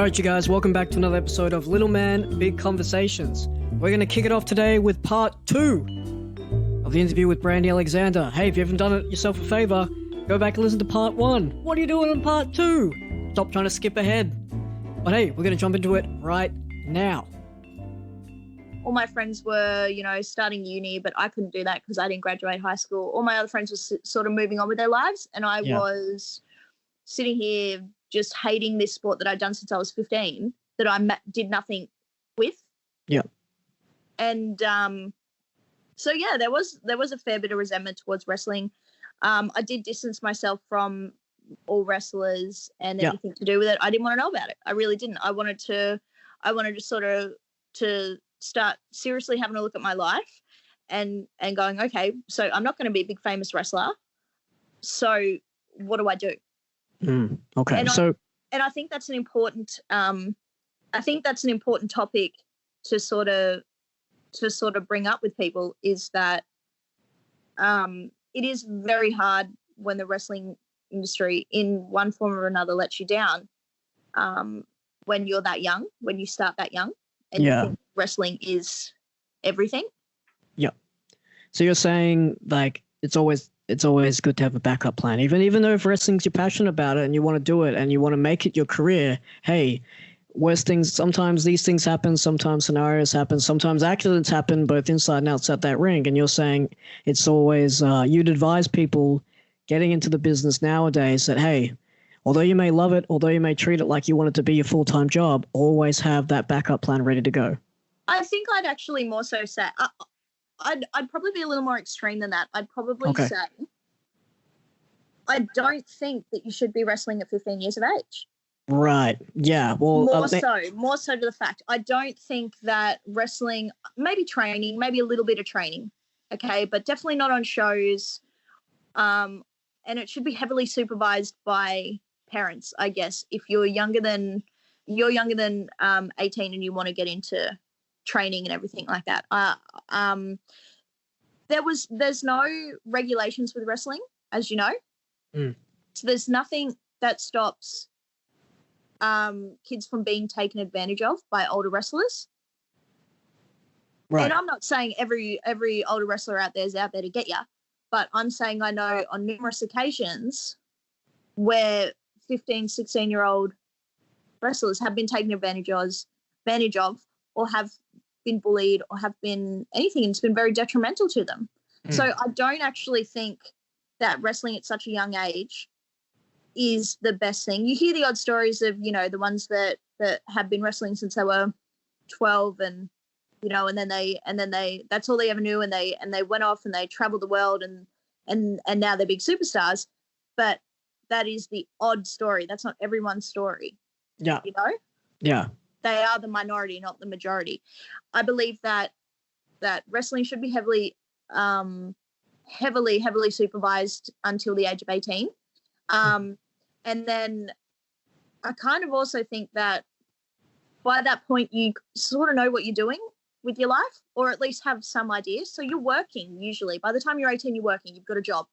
Alright, you guys, welcome back to another episode of Little Man, Big Conversations. We're going to kick it off today with part 2 of the interview with Brandy Alexander. Hey, if you haven't done it yourself a favor, go back and listen to part 1. What are you doing in part 2? Stop trying to skip ahead. But hey, we're going to jump into it right now. All my friends were, starting uni, but I couldn't do that because I didn't graduate high school. All my other friends were sort of moving on with their lives, and I was sitting here just hating this sport that I'd done since I was 15, that I did nothing with. Yeah. And so there was a fair bit of resentment towards wrestling. I did distance myself from all wrestlers and anything to do with it. I didn't want to know about it. I really didn't. I wanted to sort of to start seriously having a look at my life and going, okay, so I'm not going to be a big famous wrestler. So what do I do? Okay. And I think that's an important topic to sort of bring up with people, is that it is very hard when the wrestling industry in one form or another lets you down, when you're that young, when you start that young, and you think wrestling is everything. Yeah. So you're saying, like, it's always good to have a backup plan, even though if wrestling's you're passionate about it and you want to do it and you want to make it your career. Hey, worst things, sometimes these things happen, sometimes scenarios happen, sometimes accidents happen, both inside and outside that ring. And you're saying it's always you'd advise people getting into the business nowadays that, hey, although you may love it, although you may treat it like you want it to be your full-time job, always have that backup plan ready to go. I think I'd actually more so say I'd probably be a little more extreme than that. I'd probably say I don't think that you should be wrestling at 15 years of age. Right. Yeah. Well, more so to the fact, I don't think that wrestling, maybe training, maybe a little bit of training, okay, but definitely not on shows. And it should be heavily supervised by parents, I guess. If you're younger than 18 and you want to get into training and everything like that. There's no regulations with wrestling, as you know. So there's nothing that stops kids from being taken advantage of by older wrestlers. Right. And I'm not saying every older wrestler out there is out there to get you, but I'm saying I know on numerous occasions where 15, 16-year-old wrestlers have been taken advantage of or have been bullied or have been anything, and it's been very detrimental to them. So I don't actually think that wrestling at such a young age is the best thing. You hear the odd stories of, the ones that have been wrestling since they were 12 and, and then they that's all they ever knew, and they went off and they traveled the world and now they're big superstars. But that is the odd story. That's not everyone's story. Yeah. Yeah. They are the minority, not the majority. I believe that wrestling should be heavily supervised until the age of 18. And then I kind of also think that by that point you sort of know what you're doing with your life, or at least have some idea. So you're working usually. By the time you're 18, you're working. You've got a job.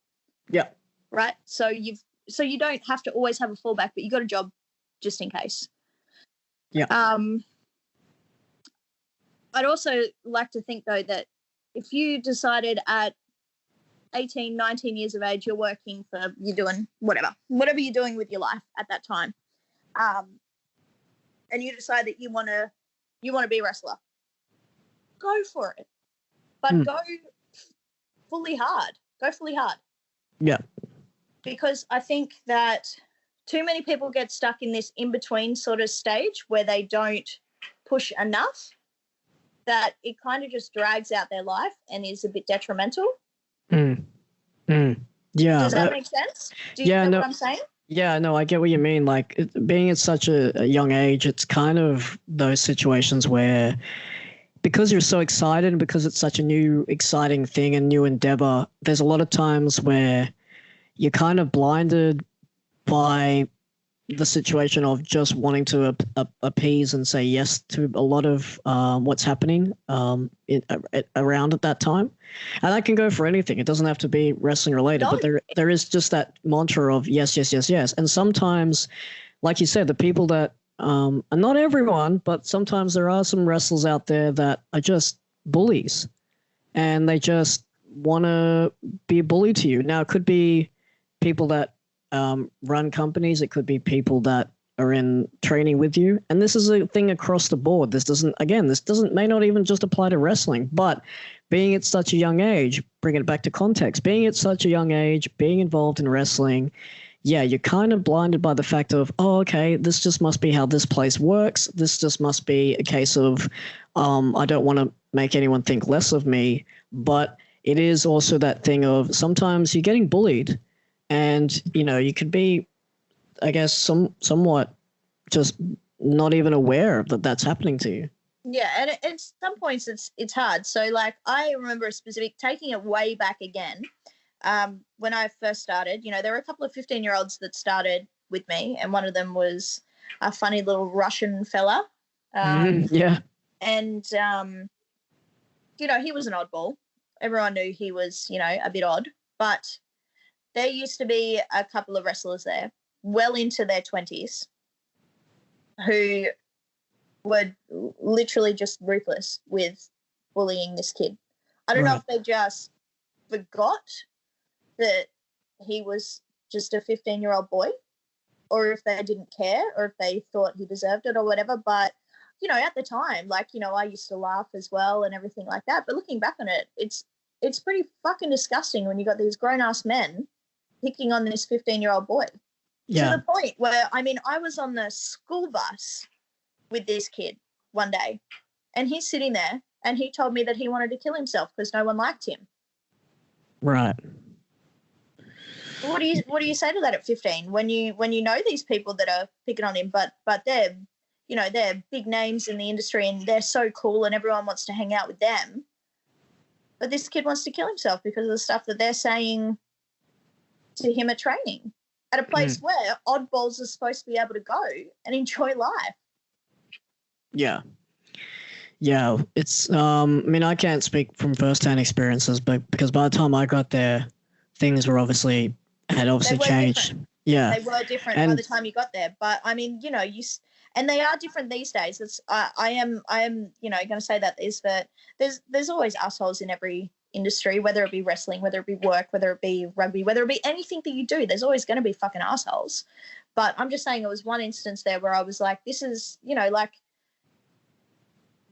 Yeah. Right? So you don't have to always have a fallback, but you got a job just in case. Yeah. I'd also like to think, though, that if you decided at 18, 19 years of age, you're doing whatever you're doing with your life at that time, and you decide that you want to be a wrestler, go for it, but go fully hard. Yeah. Because I think that too many people get stuck in this in-between sort of stage where they don't push enough, that it kind of just drags out their life and is a bit detrimental. Yeah. Does that make sense? Do you know what I'm saying? Yeah, no, I get what you mean. Like, being at such a young age, it's kind of those situations where, because you're so excited and because it's such a new, exciting thing and new endeavor, there's a lot of times where you're kind of blinded by the situation of just wanting to appease and say yes to a lot of what's happening around at that time. And that can go for anything. It doesn't have to be wrestling related, but there is just that mantra of yes, yes, yes, yes. And sometimes, like you said, the people that and not everyone, but sometimes there are some wrestlers out there that are just bullies, and they just want to be a bully to you. Now, it could be people that run companies. It could be people that are in training with you. And this is a thing across the board. This may not even just apply to wrestling, but being at such a young age, bring it back to context, being at such a young age, being involved in wrestling, yeah, you're kind of blinded by the fact of, oh, okay, this just must be how this place works. This just must be a case of, I don't want to make anyone think less of me, but it is also that thing of sometimes you're getting bullied and, you could be, I guess, somewhat just not even aware that that's happening to you. Yeah, and at some points it's hard. So, like, I remember a specific, taking it way back again, when I first started, there were a couple of 15-year-olds that started with me, and one of them was a funny little Russian fella. Yeah. And, he was an oddball. Everyone knew he was, a bit odd. But there used to be a couple of wrestlers there, well into their 20s, who were literally just ruthless with bullying this kid. I don't know if they just forgot that he was just a 15-year-old boy, or if they didn't care, or if they thought he deserved it or whatever. But, at the time, I used to laugh as well and everything like that. But looking back on it, it's pretty fucking disgusting when you got these grown-ass men picking on this 15-year-old boy. Yeah. To the point where, I was on the school bus with this kid one day, and he's sitting there, and he told me that he wanted to kill himself because no one liked him. Right. What do you say to that at 15 when you know these people that are picking on him, but they're they're big names in the industry and they're so cool and everyone wants to hang out with them, but this kid wants to kill himself because of the stuff that they're saying to him at training, at a place where oddballs are supposed to be able to go and enjoy life. Yeah. Yeah, it's I can't speak from first-hand experiences, but because by the time I got there, things had obviously changed. Different. Yeah, they were different by the time you got there. But and they are different these days. I am going to say that is that there's always assholes in every industry, whether it be wrestling, whether it be work, whether it be rugby, whether it be anything that you do. There's always going to be fucking assholes. But I'm just saying, it was one instance there where I was like, this is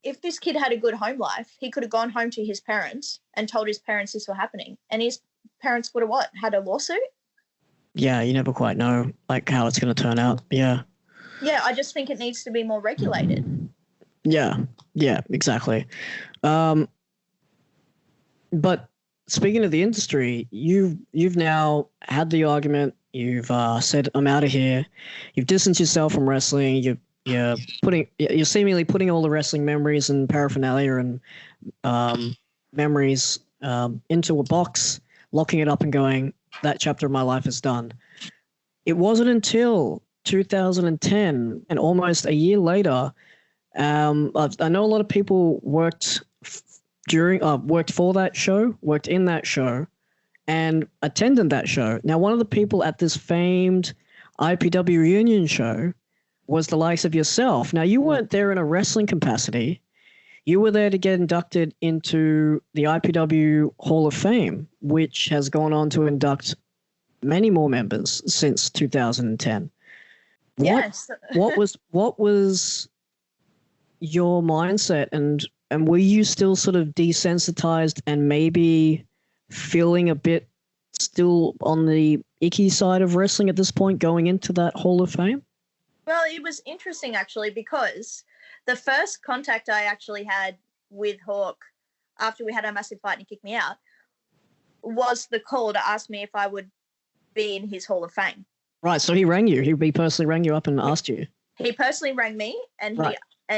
if this kid had a good home life, he could have gone home to his parents and told his parents this was happening, and his parents would have had a lawsuit. Yeah, you never quite know how it's going to turn out. Yeah. Yeah, I just think it needs to be more regulated. Yeah, exactly. But speaking of the industry, you've now had the argument. You've said, I'm out of here. You've distanced yourself from wrestling. You're seemingly putting all the wrestling memories and paraphernalia and memories into a box, locking it up and going, that chapter of my life is done. It wasn't until 2010, and almost a year later, I know a lot of people worked for that show, worked in that show, and attended that show. Now, one of the people at this famed IPW reunion show was the likes of yourself. Now, you weren't there in a wrestling capacity. You were there to get inducted into the IPW Hall of Fame, which has gone on to induct many more members since 2010. Yes. What was your mindset, and were you still sort of desensitized and maybe feeling a bit still on the icky side of wrestling at this point going into that Hall of Fame? Well, it was interesting actually, because the first contact I actually had with Hawk after we had our massive fight and he kicked me out was the call to ask me if I would be in his Hall of Fame. Right, so he rang you. He personally rang you up and asked you. He personally rang me and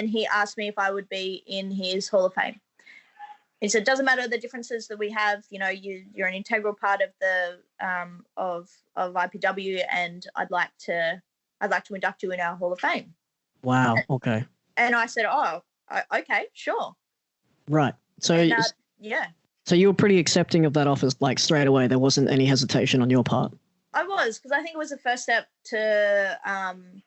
he asked me if I would be in his Hall of Fame. He said, it doesn't matter the differences that we have, you're an integral part of the of IPW, and I'd like to induct you in our Hall of Fame. Wow. Okay. And I said, oh, okay, sure. Right. So yeah. So you were pretty accepting of that offer, straight away. There wasn't any hesitation on your part. I was, because I think it was the first step to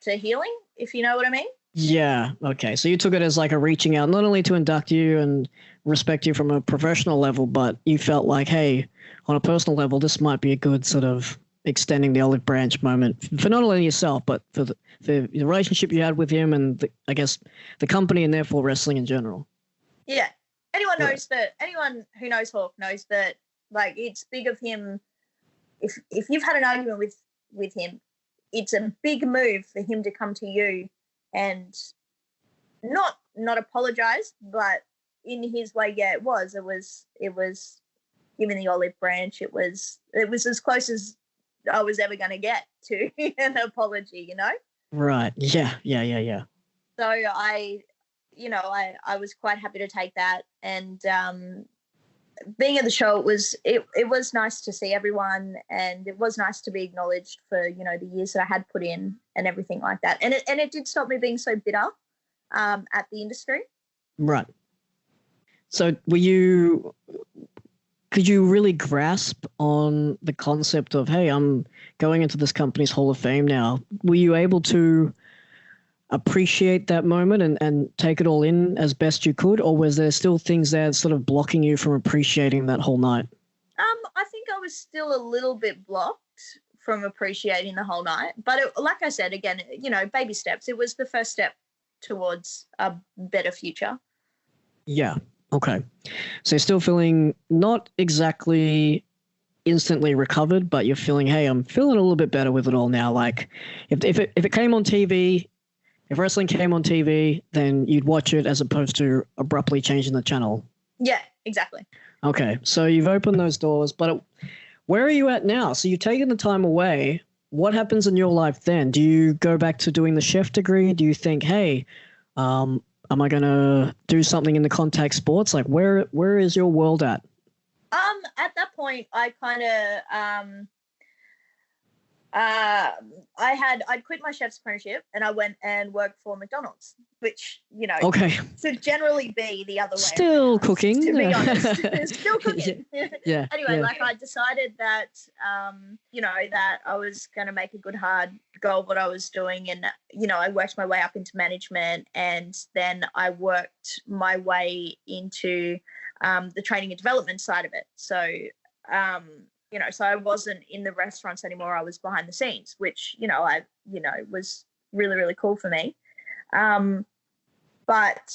healing, if you know what I mean. Yeah. Okay. So you took it as like a reaching out, not only to induct you and respect you from a professional level, but you felt like, hey, on a personal level, this might be a good sort of extending the olive branch moment for not only yourself, but for the relationship you had with him and I guess the company and therefore wrestling in general. Yeah. Anyone who knows Hawk knows that, like, it's big of him. If you've had an argument with him, it's a big move for him to come to you and not apologize, but in his way, yeah, it was giving the olive branch. It was as close as I was ever going to get to an apology, you know? Right. Yeah. So I was quite happy to take that, and being at the show, it was nice to see everyone, and it was nice to be acknowledged for, you know, the years that I had put in and everything like that. And it did stop me being so bitter at the industry. Right. So could you really grasp on the concept of, hey, I'm going into this company's Hall of Fame now? Were you able to appreciate that moment and take it all in as best you could, or was there still things there sort of blocking you from appreciating that whole night? I think I was still a little bit blocked from appreciating the whole night, but like I said, again, you know, baby steps. It was the first step towards a better future. Yeah. Okay. So you're still feeling not exactly instantly recovered, but you're feeling, hey, I'm feeling a little bit better with it all now. Like if it came on TV, if wrestling came on TV, then you'd watch it as opposed to abruptly changing the channel. Yeah, exactly. Okay. So you've opened those doors, but where are you at now? So you've taken the time away. What happens in your life then? Do you go back to doing the chef degree? Do you think, hey, am I going to do something in the contact sports? Like where is your world at? At that point, I kind of I'd quit my chef's apprenticeship and I went and worked for McDonald's, which, you know, okay, should generally be the other way. Still cooking, to be honest. Still cooking. Yeah. Anyway, like I decided that, you know, that I was going to make a good hard go of what I was doing, and, you know, I worked my way up into management, and then I worked my way into the training and development side of it. So, you know, so I wasn't in the restaurants anymore. I was behind the scenes, which, you know, was really, really cool for me. But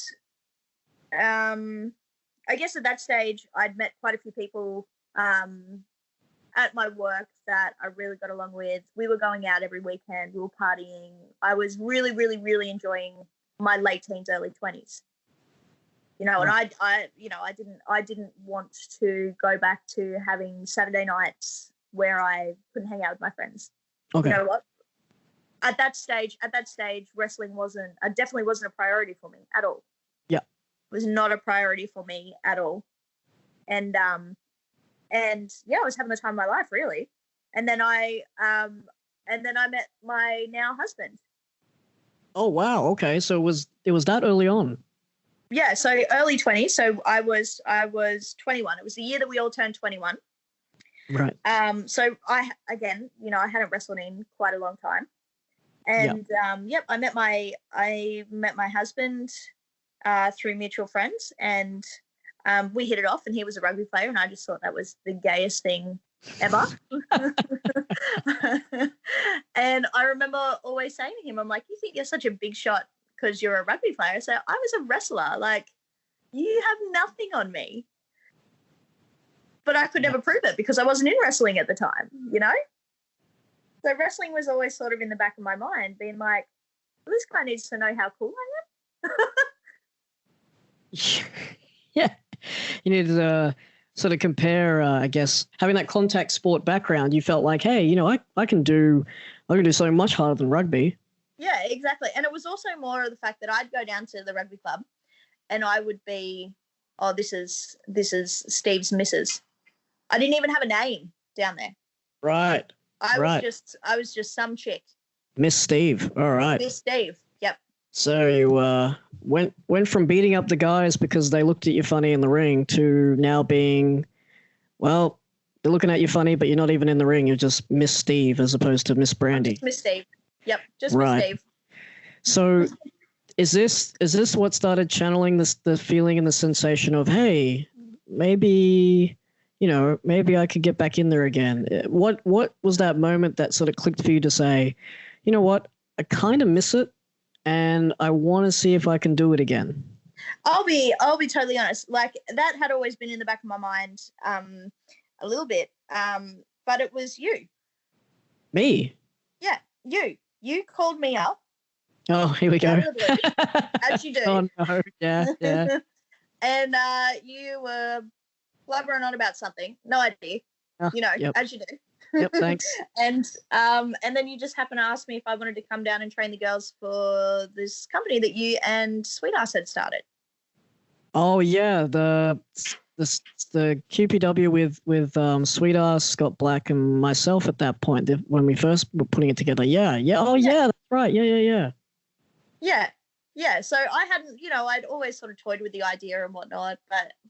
I guess at that stage, I'd met quite a few people at my work that I really got along with. We were going out every weekend. We were partying. I was really, really, really enjoying my late teens, early 20s. You know, and I didn't want to go back to having Saturday nights where I couldn't hang out with my friends. Okay. You know what? At that stage, wrestling definitely wasn't a priority for me at all. Yeah. It was not a priority for me at all. And yeah, I was having the time of my life, really. And then I met my now husband. Oh wow, okay. So it was that early on. Yeah, so early 20s. So I was 21. It was the year that we all turned 21. Right. So I hadn't wrestled in quite a long time. And I met my husband through mutual friends, and we hit it off, and he was a rugby player, and I just thought that was the gayest thing ever. And I remember always saying to him, I'm like, you think you're such a big shot because you're a rugby player? So I was a wrestler. Like, you have nothing on me. But I could never prove it because I wasn't in wrestling at the time, you know? So wrestling was always sort of in the back of my mind, being like, well, this guy needs to know how cool I am. Yeah. You need to sort of compare, I guess, having that contact sport background, you felt like, hey, you know, I can do something much harder than rugby. Yeah, exactly. And it was also more of the fact that I'd go down to the rugby club and I would be, oh, this is Steve's missus. I didn't even have a name down there. Right. I was just some chick. Miss Steve. All right. Miss Steve. Yep. So you went from beating up the guys because they looked at you funny in the ring to now being, well, they're looking at you funny, but you're not even in the ring. You're just Miss Steve as opposed to Miss Brandy. Just Miss Steve. Yep, just Right. Miss Steve. So is this what started channeling the feeling and the sensation of, hey, maybe, maybe I could get back in there again? What was that moment that sort of clicked for you to say, you know what, I kind of miss it and I want to see if I can do it again? I'll be totally honest. Like, that had always been in the back of my mind, a little bit. But it was you. Me? Yeah, you. You called me up. Oh, here we go. As you do. Oh no! Yeah. And you were blubbering on about something. No idea. Yep. As you do. Yep. Thanks. And then you just happened to ask me if I wanted to come down and train the girls for this company that you and Sweetass had started. Oh yeah, the QPW with Sweetass, Scott Black, and myself at that point when we first were putting it together. Yeah. Oh yeah, that's right. Yeah. Yeah. So I hadn't, I'd always sort of toyed with the idea and whatnot,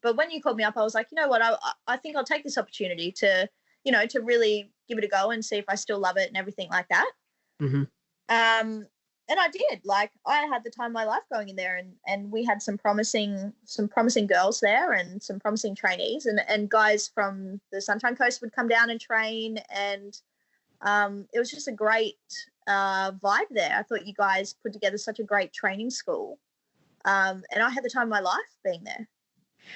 but when you called me up, I was like, you know what, I think I'll take this opportunity to, to really give it a go and see if I still love it and everything like that. Mm-hmm. And I did. Like, I had the time of my life going in there, and we had some promising girls there and some promising trainees, and guys from the Sunshine Coast would come down and train, and it was just a great vibe there. I thought you guys put together such a great training school, and I had the time of my life being there.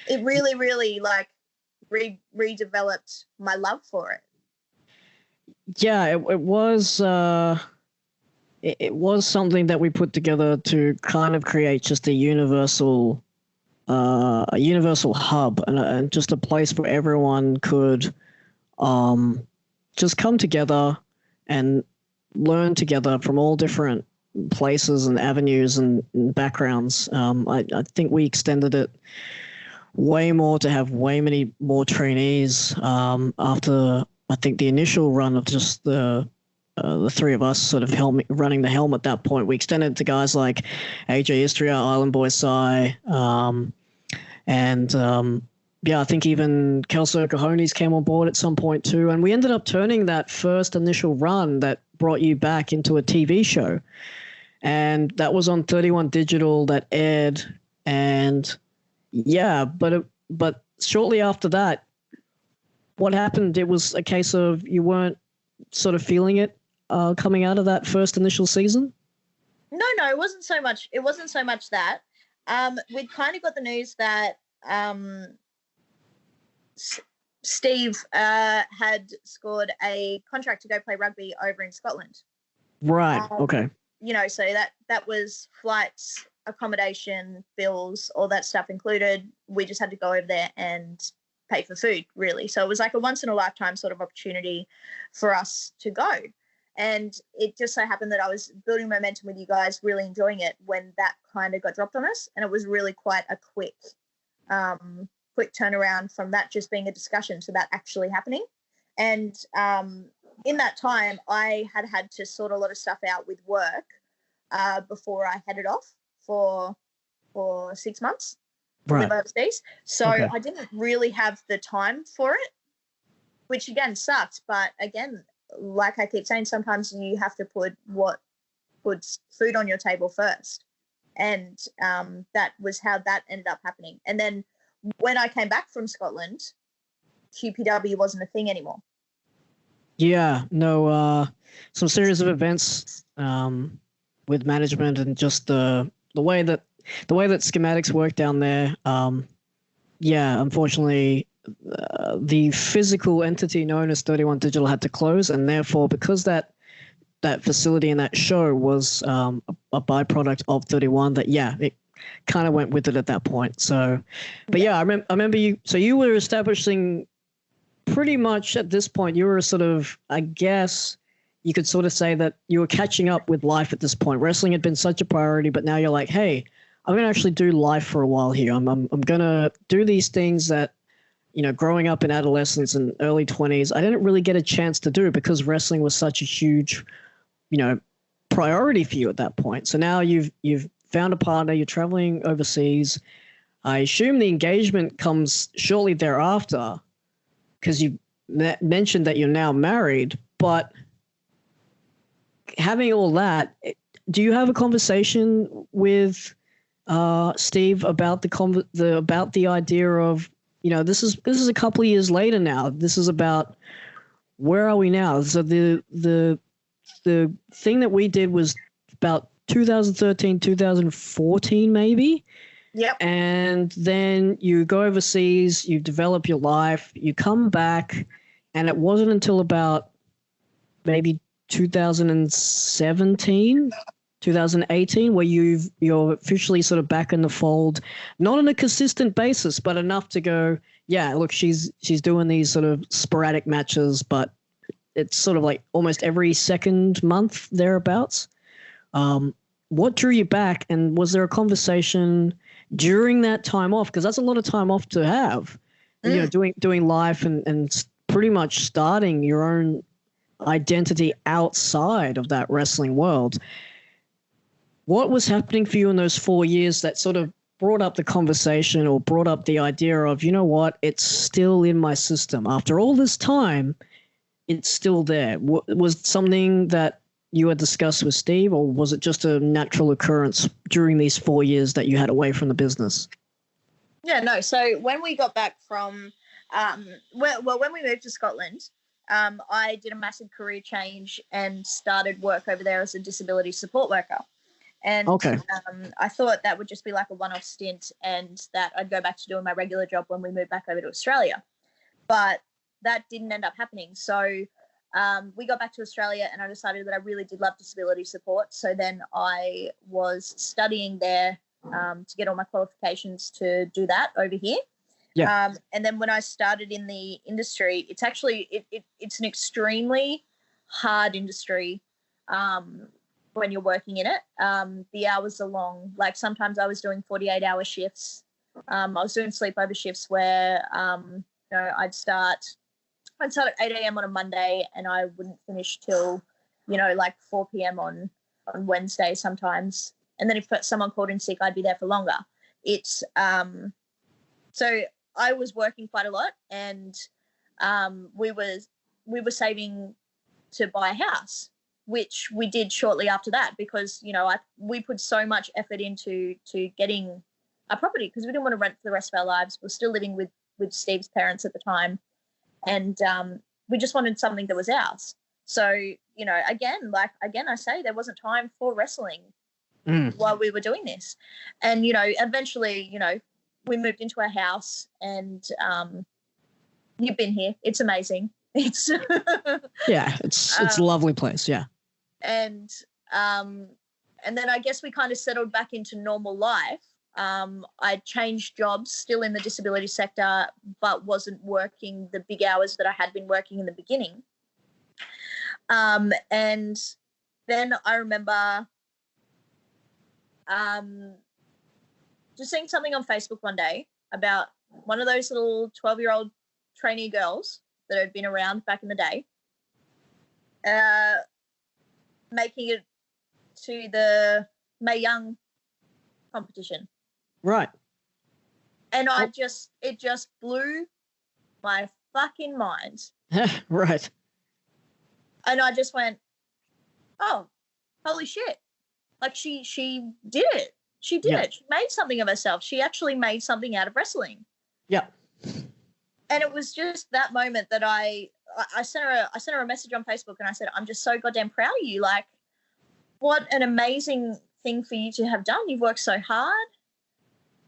It really, really like redeveloped my love for it. Yeah, it was. It was something that we put together to kind of create just a universal hub and just a place where everyone could just come together and learn together from all different places and avenues and backgrounds. I think we extended it way more to have way many more trainees after I think the initial run of just the three of us sort of running the helm at that point. We extended to guys like AJ Istria, Island Boy Sai, and I think even Kelso Cajones came on board at some point too. And we ended up turning that first initial run that brought you back into a TV show. And that was on 31 Digital that aired. And yeah, but shortly after that, what happened, it was a case of you weren't sort of feeling it coming out of that first initial season? No, it wasn't so much. It wasn't so much that. We'd kind of got the news that Steve had scored a contract to go play rugby over in Scotland. Right. Okay. So that was flights, accommodation, bills, all that stuff included. We just had to go over there and pay for food, really. So it was like a once in a lifetime sort of opportunity for us to go. And it just so happened that I was building momentum with you guys, really enjoying it when that kind of got dropped on us. And it was really quite a quick turnaround from that just being a discussion to that actually happening. And in that time, I had to sort a lot of stuff out with work before I headed off for 6 months to live overseas. So okay. I didn't really have the time for it, which again sucked. But again, like I keep saying, sometimes you have to put what puts food on your table first. And that was how that ended up happening. And then when I came back from Scotland, QPW wasn't a thing anymore. Yeah, no, some series of events with management and just the way that schematics work down there. Unfortunately, the physical entity known as 31 Digital had to close, and therefore, because that facility and that show was a byproduct of 31, it kind of went with it at that point. So, but I remember you. So you were establishing pretty much at this point. You were sort of, I guess, you could sort of say that you were catching up with life at this point. Wrestling had been such a priority, but now you're like, hey, I'm going to actually do life for a while here. I'm going to do these things that, growing up in adolescence and early 20s, I didn't really get a chance to do because wrestling was such a huge, priority for you at that point. So now you've found a partner, you're traveling overseas. I assume the engagement comes shortly thereafter because you mentioned that you're now married, but having all that, do you have a conversation with Steve about the idea of, this is a couple of years later now. This is about where are we now? So the thing that we did was about 2013, 2014, maybe. Yep. And then you go overseas, you develop your life, you come back, and it wasn't until about maybe 2017, 2018, where you're officially sort of back in the fold, not on a consistent basis, but enough to go, yeah, look, she's doing these sort of sporadic matches, but it's sort of like almost every second month thereabouts. What drew you back, and was there a conversation during that time off? Because that's a lot of time off to have, doing life and pretty much starting your own identity outside of that wrestling world. What was happening for you in those 4 years that sort of brought up the conversation or brought up the idea of, you know what, it's still in my system. After all this time, it's still there. Was it something that you had discussed with Steve, or was it just a natural occurrence during these 4 years that you had away from the business? Yeah, no. So when we got back from, when we moved to Scotland, I did a massive career change and started work over there as a disability support worker. And okay. I thought that would just be like a one-off stint and that I'd go back to doing my regular job when we moved back over to Australia. But that didn't end up happening. So we got back to Australia and I decided that I really did love disability support. So then I was studying there to get all my qualifications to do that over here. Yeah. And then when I started in the industry, it's actually it's an extremely hard industry when you're working in it. The hours are long. Like sometimes I was doing 48-hour shifts. I was doing sleepover shifts where I'd start at 8 a.m. on a Monday and I wouldn't finish till like 4 p.m. on Wednesday sometimes. And then if someone called in sick, I'd be there for longer. It's so I was working quite a lot, and we were saving to buy a house, which we did shortly after that because we put so much effort into getting a property because we didn't want to rent for the rest of our lives. We're still living with Steve's parents at the time, and we just wanted something that was ours. So again, I say there wasn't time for wrestling while we were doing this, and eventually we moved into our house, and you've been here. It's amazing. It's yeah, it's a lovely place. Yeah. And then I guess we kind of settled back into normal life. I changed jobs, still in the disability sector, but wasn't working the big hours that I had been working in the beginning. And then I remember just seeing something on Facebook one day about one of those little 12-year-old trainee girls that had been around back in the day, making it to the Mae Young competition. Right. And it just blew my fucking mind. Right. And I just went, oh, holy shit. Like she did it. She did it. She made something of herself. She actually made something out of wrestling. Yeah. And it was just that moment that I sent her a message on Facebook and I said, I'm just so goddamn proud of you. Like, what an amazing thing for you to have done. You've worked so hard.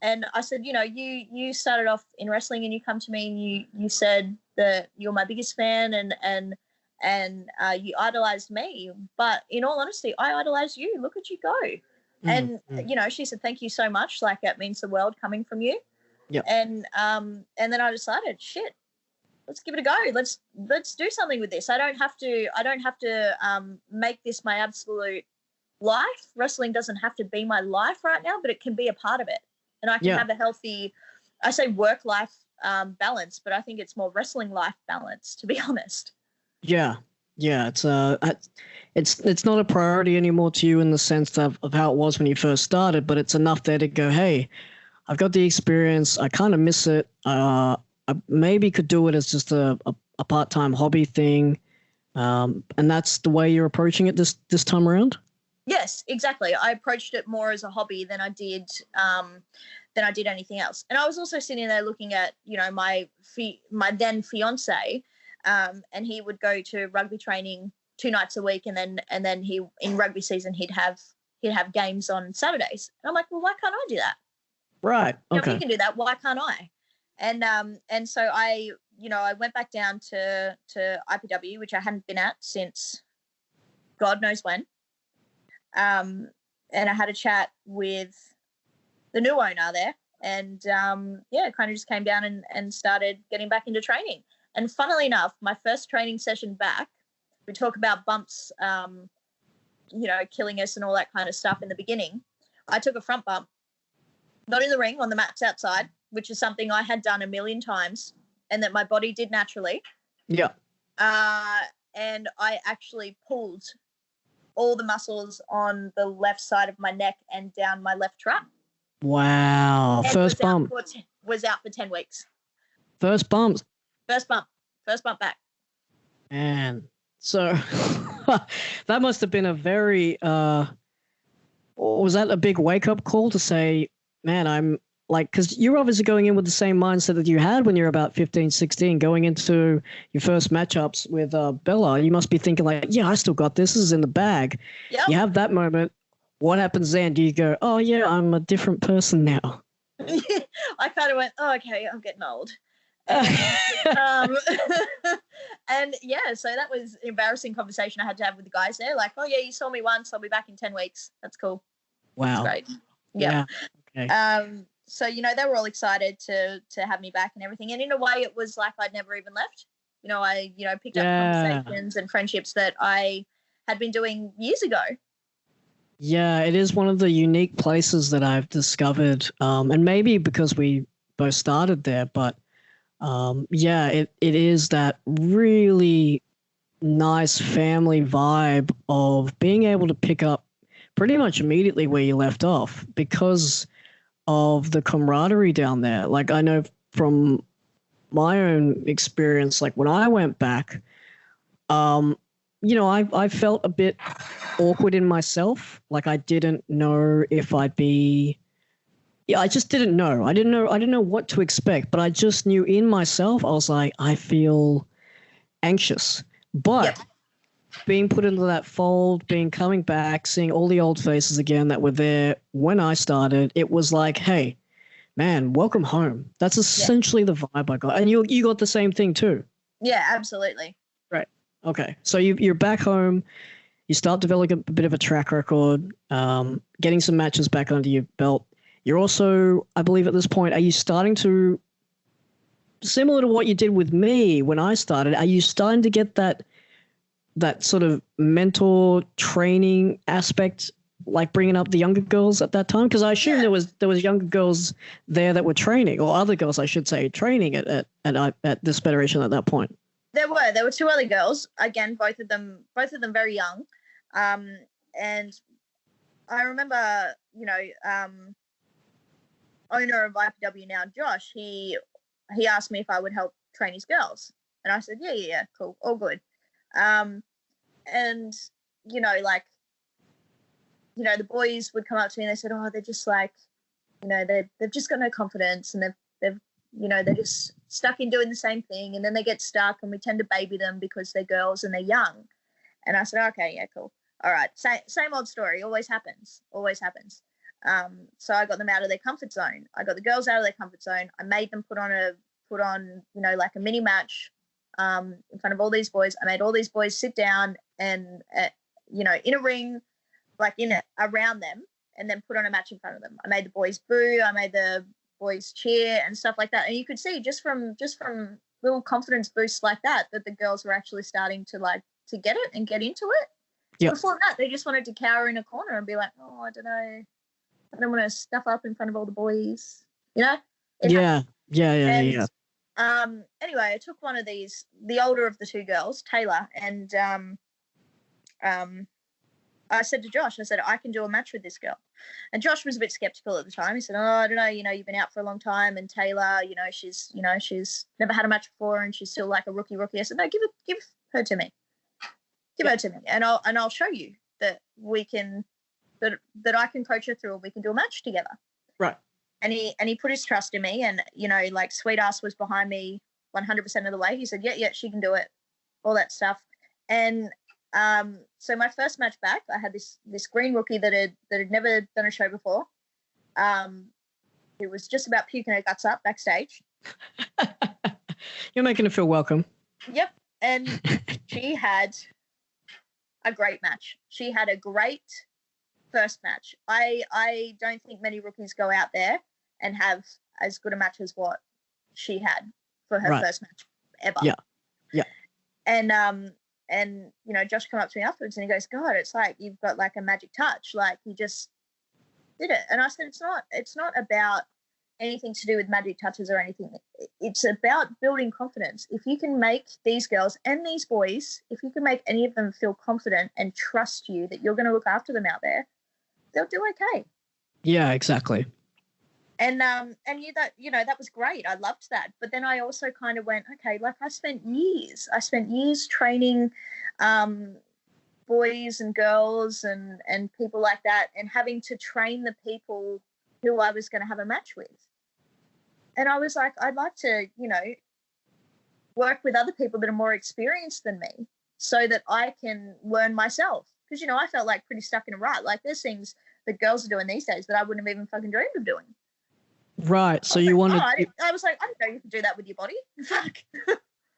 And I said, you started off in wrestling and you come to me and you said that you're my biggest fan and you idolized me. But in all honesty, I idolized you. Look at you go. And, she said, thank you so much. Like, that means the world coming from you. Yeah. And then I decided, shit, let's give it a go. Let's do something with this. I don't have to make this my absolute life. Wrestling doesn't have to be my life right now, but it can be a part of it. And I can have a healthy, I say work-life balance, but I think it's more wrestling life balance, to be honest. Yeah. Yeah, it's not a priority anymore to you in the sense of how it was when you first started, but it's enough there to go, hey, I've got the experience. I kind of miss it. I maybe could do it as just a a part-time hobby thing, and that's the way you're approaching it this time around? Yes, exactly. I approached it more as a hobby than I did anything else. And I was also sitting there looking at, my then fiance, and he would go to rugby training 2 nights a week, and then he, in rugby season, he'd have games on Saturdays. And I'm like, well, why can't I do that? Right. Okay. He can do that. Why can't I? And so I went back down to IPW, which I hadn't been at since God knows when. And I had a chat with the new owner there, and kind of just came down and started getting back into training. And funnily enough, my first training session back, we talk about bumps, killing us and all that kind of stuff in the beginning. I took a front bump, not in the ring, on the mats outside, which is something I had done a million times and that my body did naturally. Yeah. And I actually pulled all the muscles on the left side of my neck and down my left trap. Wow. And First bump. Was out for 10 weeks. First bump. First bump back. Man. So that must have been a very, was that a big wake-up call to say, man, I'm like, because you're obviously going in with the same mindset that you had when you're about 15, 16, going into your first matchups with Bella. You must be thinking like, yeah, I still got this. This is in the bag. Yep. You have that moment. What happens then? Do you go, oh, yeah, I'm a different person now? I kind of went, oh, okay, I'm getting old. And yeah, so that was an embarrassing conversation I had to have with the guys there. Like, oh, yeah, you saw me once. I'll be back in 10 weeks. That's cool. Wow. That's great. Yeah. Okay. So, they were all excited to have me back and everything. And in a way, it was like I'd never even left. I, picked up conversations and friendships that I had been doing years ago. Yeah, it is one of the unique places that I've discovered. And maybe because we both started there, but it is that really nice family vibe of being able to pick up pretty much immediately where you left off because of the camaraderie down there. Like, I know from my own experience, like when I went back, I felt a bit awkward in myself. Like, I didn't know if I'd be, I just didn't know. I didn't know what to expect, but I just knew in myself, I was like, I feel anxious. But being put into that fold, coming back, seeing all the old faces again that were there when I started, it was like, hey, man, welcome home. That's essentially the vibe I got. And you got the same thing too. Yeah, absolutely. Right. Okay. So you're back home. You start developing a bit of a track record, getting some matches back under your belt. You're also, I believe at this point, are you starting to, similar to what you did with me when I started, are you starting to get that sort of mentor training aspect, like bringing up the younger girls at that time? Because I assume there was younger girls there that were training, or other girls, I should say, training at this federation at that point. There were 2 other girls. Again, both of them very young, and I remember, owner of IPW now, Josh. He asked me if I would help train his girls, and I said, yeah, cool, all good. And the boys would come up to me and they said, oh, they're just like, they've just got no confidence, and they're just stuck in doing the same thing, and then they get stuck, and we tend to baby them because they're girls and they're young. And I said, okay, yeah, cool. All right. Same old story. Always happens. So I got them out of their comfort zone. I got the girls out of their comfort zone. I made them put on, like a mini match, in front of all these boys. I made all these boys sit down and, in a ring, like around them, and then put on a match in front of them. I made the boys boo. I made the boys cheer and stuff like that. And you could see just from little confidence boosts like that the girls were actually starting to get it and get into it. Yep. Before that, they just wanted to cower in a corner and be like, oh, I don't know. I don't want to stuff up in front of all the boys. Yeah. Anyway, I took one of these, the older of the 2 girls, Taylor, and I said to Josh, I said, I can do a match with this girl. And Josh was a bit skeptical at the time. He said, oh, I don't know, you've been out for a long time. And Taylor, she's never had a match before and she's still like a rookie. I said, no, give her to me. Give her to me. And I'll show you that we can, that I can coach her through and we can do a match together. Right. And he put his trust in me and, like Sweet Ass was behind me 100% of the way. He said, yeah, she can do it. All that stuff. And, so my first match back, I had this green rookie that had never done a show before. It was just about puking her guts up backstage. You're making her feel welcome. Yep. And she had a great match. She had a great first match. I don't think many rookies go out there and have as good a match as what she had for her first match ever. Yeah. Yeah. And Josh came up to me afterwards and he goes, God, it's like you've got like a magic touch. Like you just did it. And I said, it's not about anything to do with magic touches or anything. It's about building confidence. If you can make these girls and these boys, if you can make any of them feel confident and trust you that you're going to look after them out there, they'll do okay. Yeah, exactly. And that was great. I loved that. But then I also kind of went, okay, like I spent years training boys and girls and people like that and having to train the people who I was going to have a match with. And I was like, I'd like to, work with other people that are more experienced than me so that I can learn myself. Because, I felt like pretty stuck in a rut. Like there's things that girls are doing these days that I wouldn't have even fucking dreamed of doing. Right. So you wanted. I was like, I didn't know you could do that with your body. Fuck.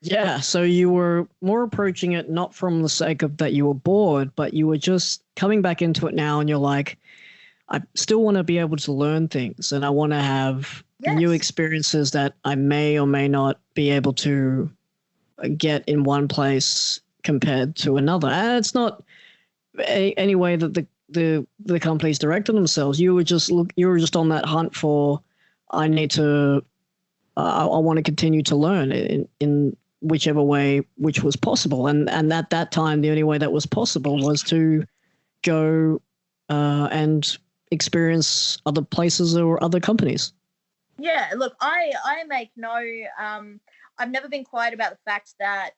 Yeah. So you were more approaching it not from the sake of that you were bored, but you were just coming back into it now, and you're like, I still want to be able to learn things, and I want to have new experiences that I may or may not be able to get in one place compared to another. And it's not any way that the company's directed themselves. You were just on that hunt for. I need to. I want to continue to learn in whichever way which was possible, and at that time the only way that was possible was to go and experience other places or other companies. Yeah, look, I make no. I've never been quiet about the fact that,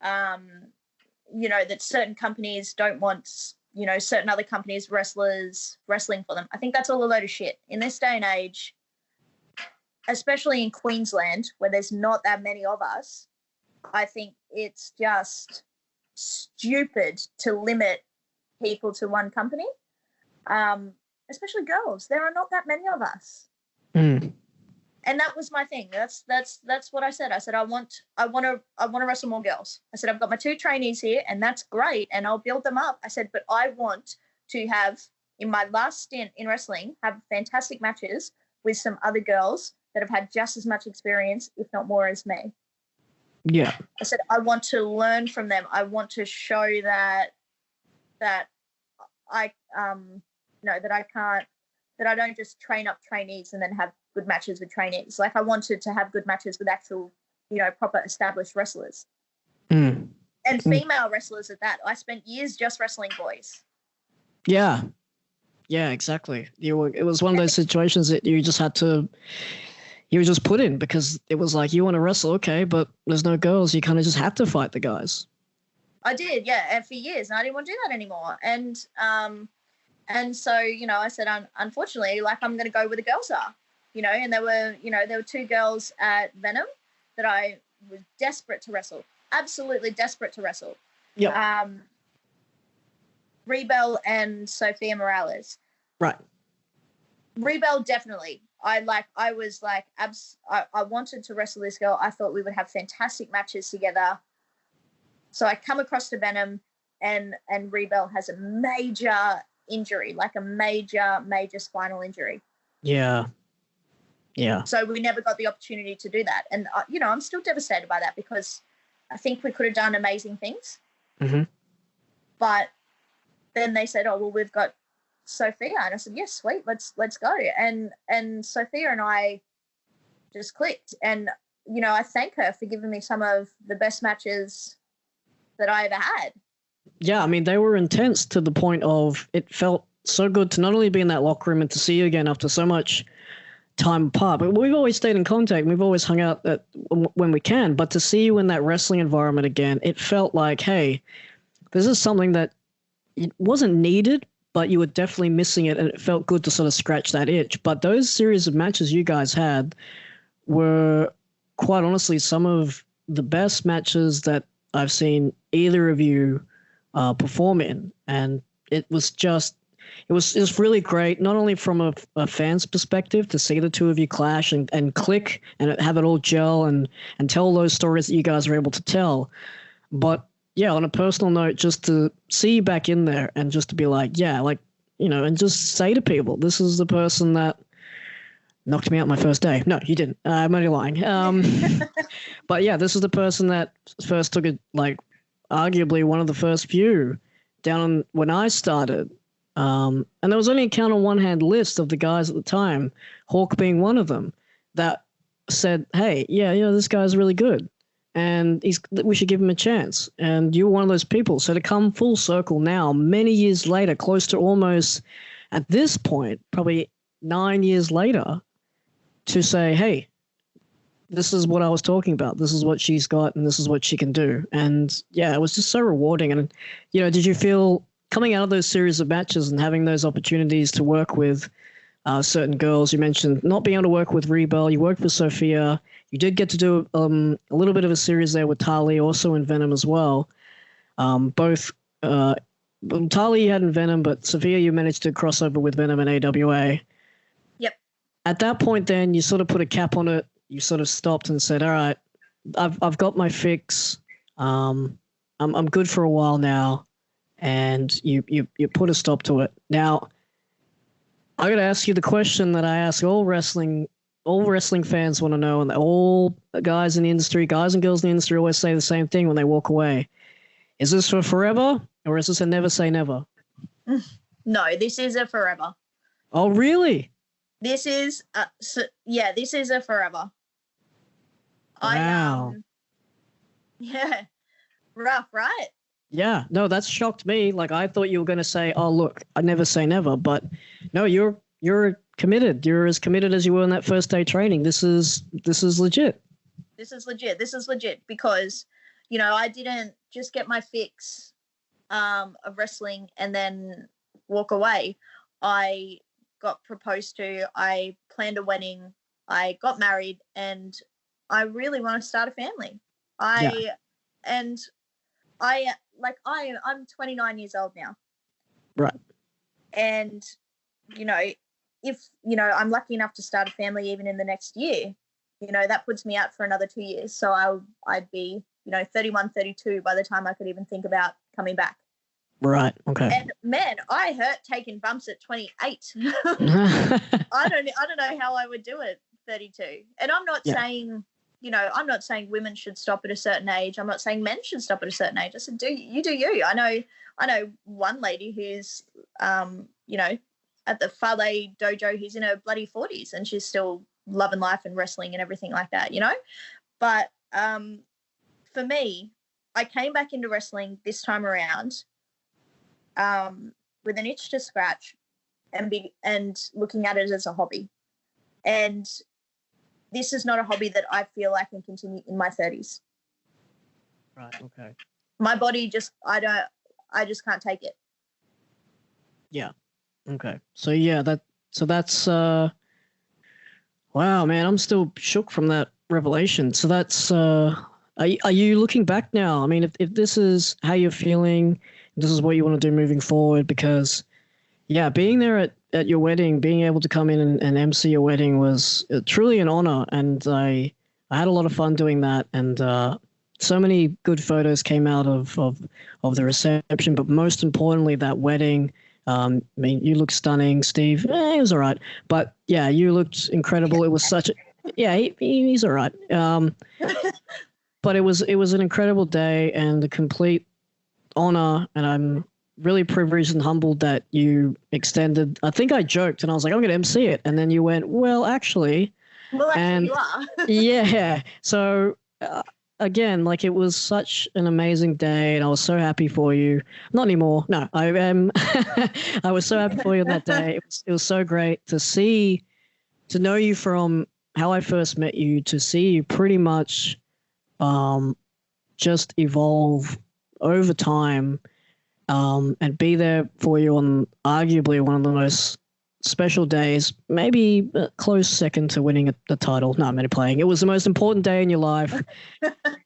that certain companies don't want certain other companies wrestlers wrestling for them. I think that's all a load of shit in this day and age. Especially in Queensland, where there's not that many of us, I think it's just stupid to limit people to one company, especially girls. There are not that many of us. Mm. And that was my thing. That's what I said. I said I want to wrestle more girls. I said I've got my 2 trainees here, and that's great, and I'll build them up. I said, but I want to have, in my last stint in wrestling, have fantastic matches with some other girls that have had just as much experience, if not more, as me. Yeah. I said, I want to learn from them. I want to show that I, that I don't just train up trainees and then have good matches with trainees. Like I wanted to have good matches with actual, proper established wrestlers. Mm. And female wrestlers at that. I spent years just wrestling boys. Yeah. Yeah, exactly. It was one of those situations that you just had to. You were just put in because it was like, you want to wrestle, okay, but there's no girls. You kind of just have to fight the guys. I did, yeah, and for years, and I didn't want to do that anymore. And so, I said, unfortunately, like I'm going to go where the girls are, and there were 2 girls at Venom that I was desperate to wrestle, absolutely desperate to wrestle. Yeah. Rebel and Sophia Morales. Right. Rebel, definitely. I wanted to wrestle this girl. I thought we would have fantastic matches together. So I come across to Venom, and Rebel has a major injury, like a major spinal injury. Yeah. Yeah. So we never got the opportunity to do that. And, I'm still devastated by that because I think we could have done amazing things. Mm-hmm. But then they said, oh, well, we've got Sophia, and I said, yes, sweet, let's go. And Sophia and I just clicked, and I thank her for giving me some of the best matches that I ever had. Yeah, I mean, they were intense to the point of it felt so good to not only be in that locker room and to see you again after so much time apart, but we've always stayed in contact. We've always hung out when we can, but to see you in that wrestling environment again, it felt like, hey, this is something that it wasn't needed, but you were definitely missing it, and it felt good to sort of scratch that itch. But those series of matches you guys had were quite honestly some of the best matches that I've seen either of you perform in, and it was really great, not only from a fan's perspective to see the two of you clash and click and have it all gel and tell those stories that you guys are able to tell, but yeah, on a personal note, just to see you back in there and just to be like, yeah, like, and just say to people, this is the person that knocked me out my first day. No, you didn't. I'm only lying. But yeah, this is the person that first took it, like, arguably one of the first few down when I started. And there was only a count on one hand list of the guys at the time, Hawk being one of them, that said, hey, yeah, this guy's really good, and we should give him a chance. And you were one of those people. So to come full circle now, many years later, close to almost at this point, probably 9 years later, to say, hey, this is what I was talking about. This is what she's got, and this is what she can do. And yeah, it was just so rewarding. And, did you feel coming out of those series of matches and having those opportunities to work with certain girls? You mentioned not being able to work with Rebel. You worked with Sophia. You did get to do a little bit of a series there with Tali, also in Venom as well. Both Tali you had in Venom, but Sophia you managed to cross over with Venom and AWA. Yep. At that point, then you sort of put a cap on it. You sort of stopped and said, "All right, I've got my fix. I'm good for a while now," and you put a stop to it. Now, I got to ask you the question that I ask all wrestling fans want to know, and all guys in the industry, guys and girls in the industry, always say the same thing when they walk away: is this for forever, or is this a never say never? No, this is a forever. Oh, really? This is this is a forever. Wow. Yeah, rough, right? Yeah, no, that's shocked me. Like, I thought you were going to say, "Oh, look, I never say never," but no, you're committed. You're as committed as you were in that first day training. This is legit. This is legit because, I didn't just get my fix of wrestling and then walk away. I got proposed to. I planned a wedding. I got married, and I really want to start a family. I'm 29 years old now. Right. And, if, I'm lucky enough to start a family even in the next year, that puts me out for another 2 years. So I'd be, 31, 32 by the time I could even think about coming back. Right. Okay. And man, I hurt taking bumps at 28. I don't know how I would do it 32. And I'm not saying, I'm not saying women should stop at a certain age. I'm not saying men should stop at a certain age. I said, do you. I know one lady who's, at the Fale dojo, who's in her bloody 40s and she's still loving life and wrestling and everything like that, But for me, I came back into wrestling this time around with an itch to scratch and looking at it as a hobby. And this is not a hobby that I feel I can continue in my 30s. Right. Okay. My body I just can't take it. Yeah. Okay. So yeah, that's wow, man, I'm still shook from that revelation. So that's are you looking back now? I mean, if this is how you're feeling, this is what you want to do moving forward, because yeah, being there at your wedding, being able to come in and MC your wedding was truly an honor, and I had a lot of fun doing that, and so many good photos came out of the reception, but most importantly, that wedding. I mean, you look stunning, Steve. He was all right, but yeah, you looked incredible. It was such a he's all right. But it was an incredible day and a complete honor, and I'm really privileged and humbled that you extended. I think I joked and I was like, I'm going to MC it, and then you went, well, actually, you are. Yeah. So again, like it was such an amazing day, and I was so happy for you. Not anymore. No, I am. I was so happy for you on that day. It was so great to see, to know you from how I first met you, to see you pretty much just evolve over time, and be there for you on arguably one of the most special days, maybe a close second to winning the title. No, I'm only playing. It was the most important day in your life,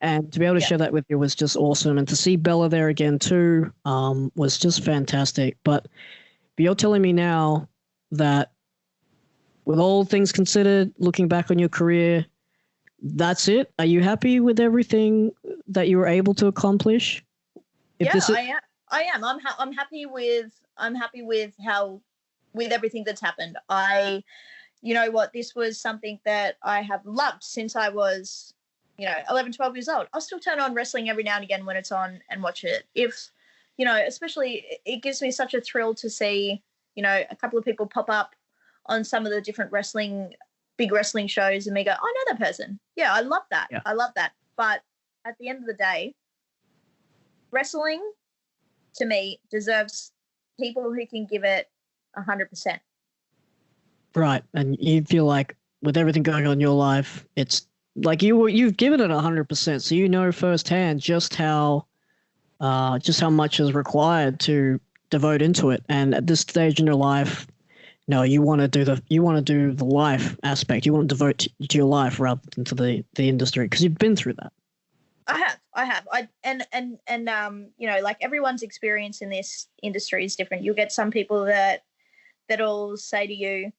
and to be able to share that with you was just awesome. And to see Bella there again too was just fantastic. But you're telling me now that, with all things considered, looking back on your career, that's it? Are you happy with everything that you were able to accomplish? I am. I'm happy with everything that's happened. You know what, this was something that I have loved since I was, 11, 12 years old. I'll still turn on wrestling every now and again when it's on and watch it. If, especially it gives me such a thrill to see, a couple of people pop up on some of the different big wrestling shows and me go, I know that person. Yeah, I love that. Yeah. I love that. But at the end of the day, wrestling to me deserves people who can give it 100%. Right. And you feel like with everything going on in your life, it's like you've given it 100%. So you know firsthand just how much is required to devote into it. And at this stage in your life, no, you want to do the life aspect. You want to devote to your life rather than to the industry, because you've been through that. I have. Like everyone's experience in this industry is different. You'll get some people that'll say to you,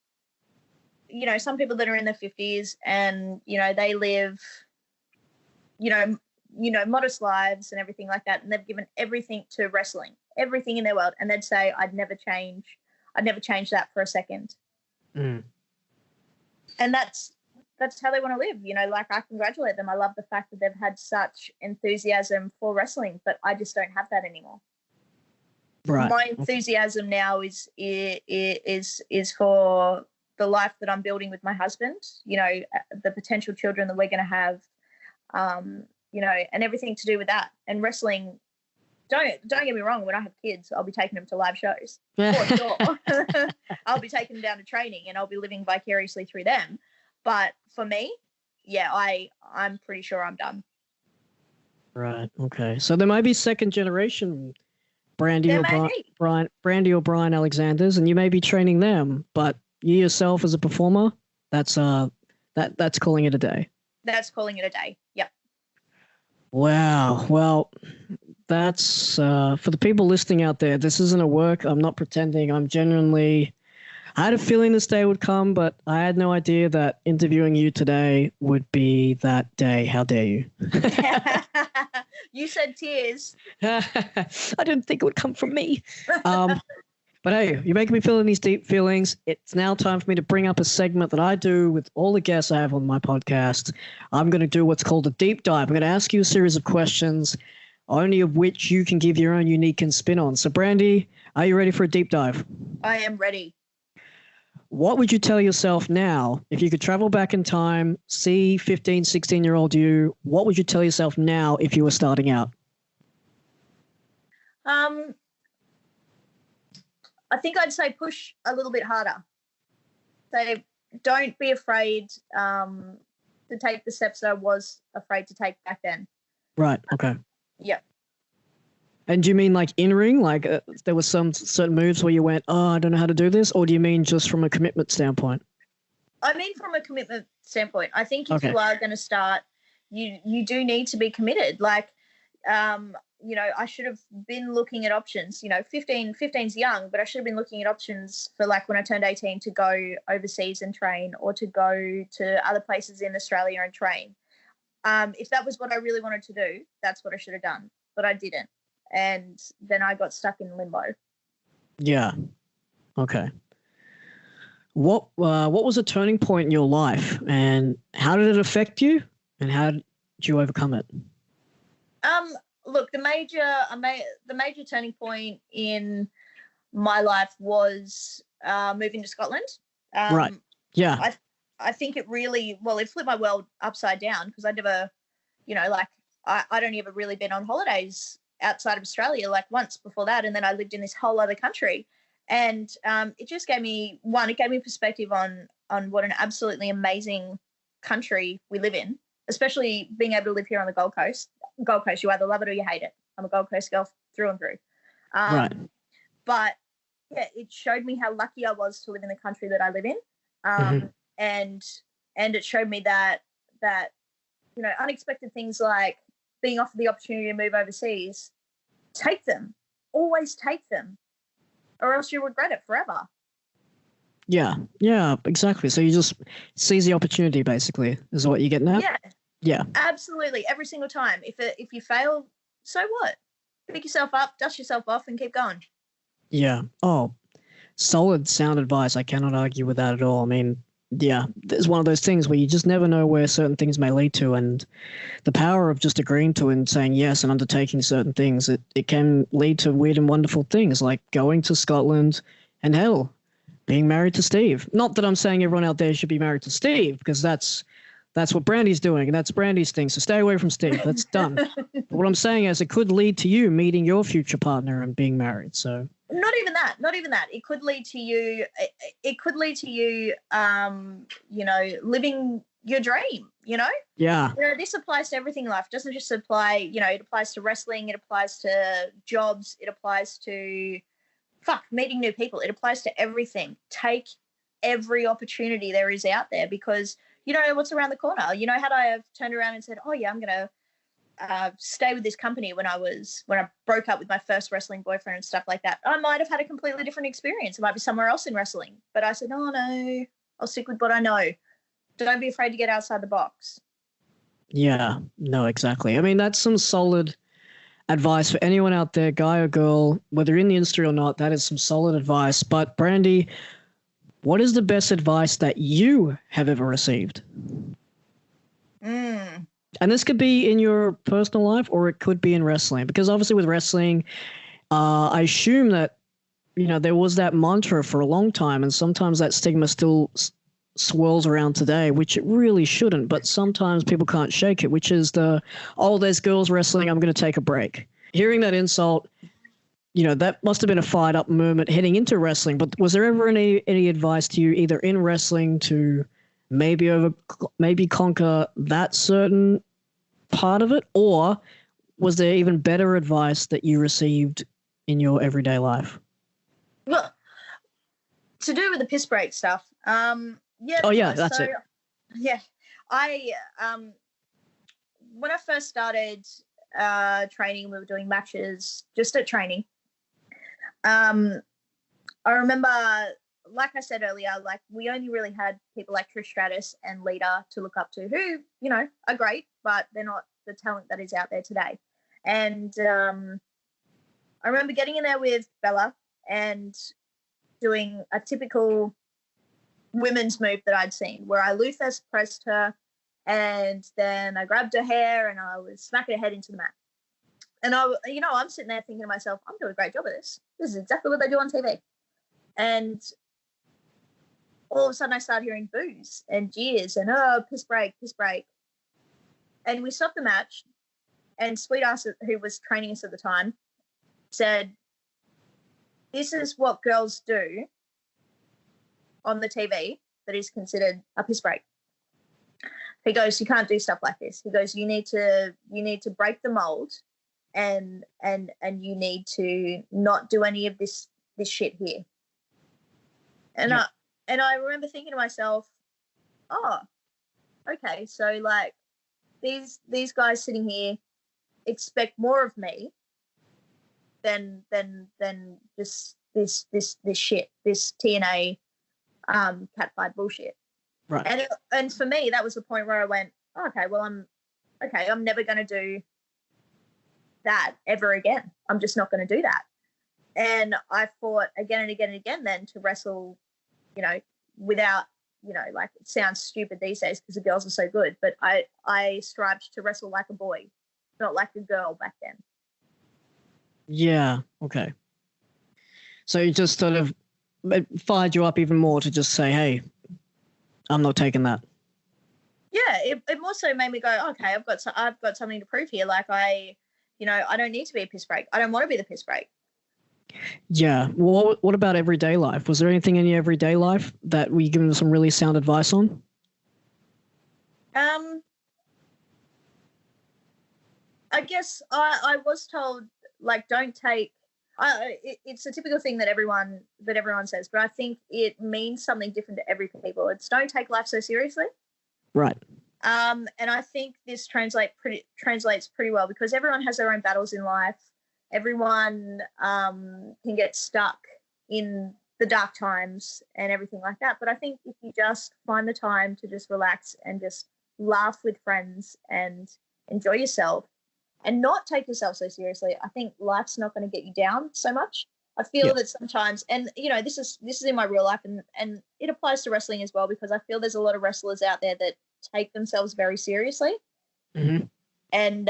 some people that are in their 50s and, they live, modest lives and everything like that. And they've given everything to wrestling, everything in their world. And they'd say, I'd never change that for a second. Mm. And that's how they want to live. Like, I congratulate them. I love the fact that they've had such enthusiasm for wrestling, but I just don't have that anymore. Right. My enthusiasm now is for the life that I'm building with my husband, the potential children that we're going to have, and everything to do with that. And wrestling, don't get me wrong, when I have kids, I'll be taking them to live shows. For sure. I'll be taking them down to training and I'll be living vicariously through them. But for me, yeah, I'm pretty sure I'm done. Right. Okay. So there might be second generation Brandy or Brian Alexanders, and you may be training them, but you yourself as a performer, that's calling it a day. That's calling it a day. Yep. Wow. Well, that's for the people listening out there. This isn't a work. I'm not pretending. I'm genuinely. I had a feeling this day would come, but I had no idea that interviewing you today would be that day. How dare you? You said tears. I didn't think it would come from me. But hey, you're making me feel these deep feelings. It's now time for me to bring up a segment that I do with all the guests I have on my podcast. I'm going to do what's called a deep dive. I'm going to ask you a series of questions, only of which you can give your own unique and spin on. So, Brandy, are you ready for a deep dive? I am ready. What would you tell yourself now if you could travel back in time, see 15, 16-year-old you? What would you tell yourself now if you were starting out? I think I'd say push a little bit harder. So don't be afraid to take the steps that I was afraid to take back then. Right. Okay. Yeah. And do you mean like in ring, like there were some certain moves where you went, oh, I don't know how to do this? Or do you mean just from a commitment standpoint? I mean from a commitment standpoint. I think if you are going to start, you do need to be committed. Like, I should have been looking at options. 15's young, but I should have been looking at options for like when I turned 18 to go overseas and train, or to go to other places in Australia and train. If that was what I really wanted to do, that's what I should have done, but I didn't. And then I got stuck in limbo. Yeah. Okay. What was a turning point in your life, and how did it affect you, and how did you overcome it? Look, the major turning point in my life was moving to Scotland. Right. Yeah. I think it really, it flipped my world upside down, because I never, I'd only ever really been on holidays outside of Australia, like once before that, and then I lived in this whole other country. And it just gave me perspective on what an absolutely amazing country we live in, especially being able to live here on the Gold Coast. Gold Coast, you either love it or you hate it. I'm a Gold Coast girl through and through. Right. But yeah, it showed me how lucky I was to live in the country that I live in, and it showed me that unexpected things like being offered the opportunity to move overseas, take them, always take them, or else you'll regret it forever. Yeah, exactly. So you just seize the opportunity, basically, is what you're getting at? Yeah. Absolutely. Every single time. If you fail, so what? Pick yourself up, dust yourself off, and keep going. Yeah. Oh, solid sound advice. I cannot argue with that at all. I mean, yeah, it's one of those things where you just never know where certain things may lead to, and the power of just agreeing to and saying yes and undertaking certain things, it can lead to weird and wonderful things, like going to Scotland and hell, being married to Steve. Not that I'm saying everyone out there should be married to Steve, because that's what Brandy's doing, and that's Brandy's thing, so stay away from Steve. That's done. But what I'm saying is it could lead to you meeting your future partner and being married, so... Not even that. It could lead to you, living your dream, Yeah. This applies to everything in life. It doesn't just apply, it applies to wrestling. It applies to jobs. It applies to, meeting new people. It applies to everything. Take every opportunity there is out there, because you don't know what's around the corner. Had I have turned around and said, oh yeah, I'm going to stay with this company when I broke up with my first wrestling boyfriend and stuff like that, I might have had a completely different experience. It might be somewhere else in wrestling. But I said, oh no, I'll stick with what I know. Don't be afraid to get outside the box. Yeah, no, exactly. I mean, that's some solid advice for anyone out there, guy or girl, whether in the industry or not. That is some solid advice. But Brandy, what is the best advice that you have ever received? And this could be in your personal life, or it could be in wrestling. Because obviously with wrestling, I assume that, there was that mantra for a long time, and sometimes that stigma still swirls around today, which it really shouldn't. But sometimes people can't shake it, which is there's girls wrestling, I'm going to take a break. Hearing that insult, that must have been a fired up moment heading into wrestling. But was there ever any advice to you, either in wrestling to maybe conquer that certain part of it, or was there even better advice that you received in your everyday life? Well, to do with the piss break stuff, yeah. Oh yeah, that's it. Yeah, I when I first started training, we were doing matches just at training. I remember, like I said earlier, like we only really had people like Trish Stratus and Lita to look up to, who, are great, but they're not the talent that is out there today. And I remember getting in there with Bella and doing a typical women's move that I'd seen, where I Luther pressed her, and then I grabbed her hair and I was smacking her head into the mat. And I'm sitting there thinking to myself, I'm doing a great job of this. This is exactly what they do on TV. And all of a sudden I started hearing boos and jeers and, oh, piss break. And we stopped the match, and Sweetass, who was training us at the time, said, this is what girls do on the TV that is considered a piss break. He goes, you can't do stuff like this. He goes, you need to break the mold, and you need to not do any of this shit here. And yeah. I remember thinking to myself, oh, okay, so like these guys sitting here expect more of me than just this shit, this TNA catfight bullshit. Right. And for me, that was the point where I went, oh, okay, well, I'm never going to do that ever again. I'm just not going to do that. And I fought again and again and again then to wrestle, without, like, it sounds stupid these days because the girls are so good, but I strived to wrestle like a boy, not like a girl back then. Yeah. Okay. So you just sort of, it fired you up even more to just say, hey, I'm not taking that. Yeah, it more so made me go, okay, I've got something to prove here. Like I don't need to be a piss break. I don't want to be the piss break. Yeah. Well, what about everyday life? Was there anything in your everyday life that we given some really sound advice on? I guess I was told, like, don't take. It's a typical thing that everyone says, but I think it means something different to every people. It's don't take life so seriously. Right. And I think this translates pretty well because everyone has their own battles in life. Everyone can get stuck in the dark times and everything like that. But I think if you just find the time to just relax and just laugh with friends and enjoy yourself and not take yourself so seriously, I think life's not going to get you down so much. I feel that sometimes, and this is in my real life, and it applies to wrestling as well, because I feel there's a lot of wrestlers out there that take themselves very seriously, and they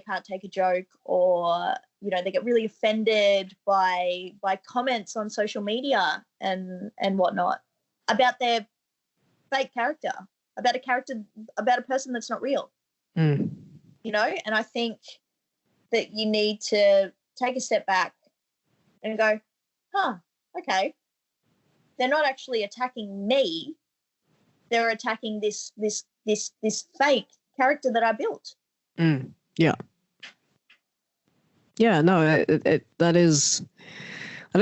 can't take a joke, or they get really offended by comments on social media and whatnot about their fake character, about a person that's not real. And I think that you need to take a step back and go, okay, they're not actually attacking me. They're attacking this fake character that I built. Yeah. Yeah, no, that is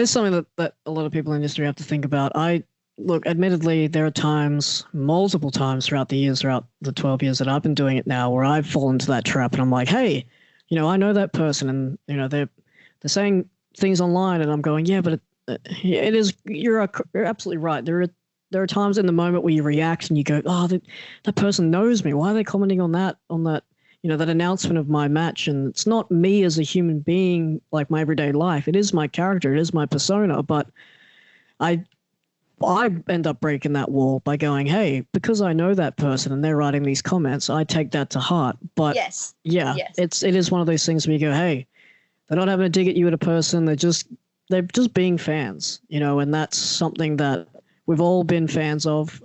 something that a lot of people in the industry have to think about. Look, admittedly, there are times, multiple times throughout the years, throughout the 12 years that I've been doing it now, where I've fallen into that trap and I'm like, hey, I know that person, and, they're saying things online, and I'm going, yeah, but it is, you're absolutely right. There are times in the moment where you react and you go, oh, that person knows me. Why are they commenting on that, that announcement of my match? And it's not me as a human being, like my everyday life. It is my character. It is my persona. But I end up breaking that wall by going, hey, because I know that person and they're writing these comments, I take that to heart. But it is one of those things where you go, hey, they're not having a dig at you at a person. They're just being fans, and that's something that we've all been fans of.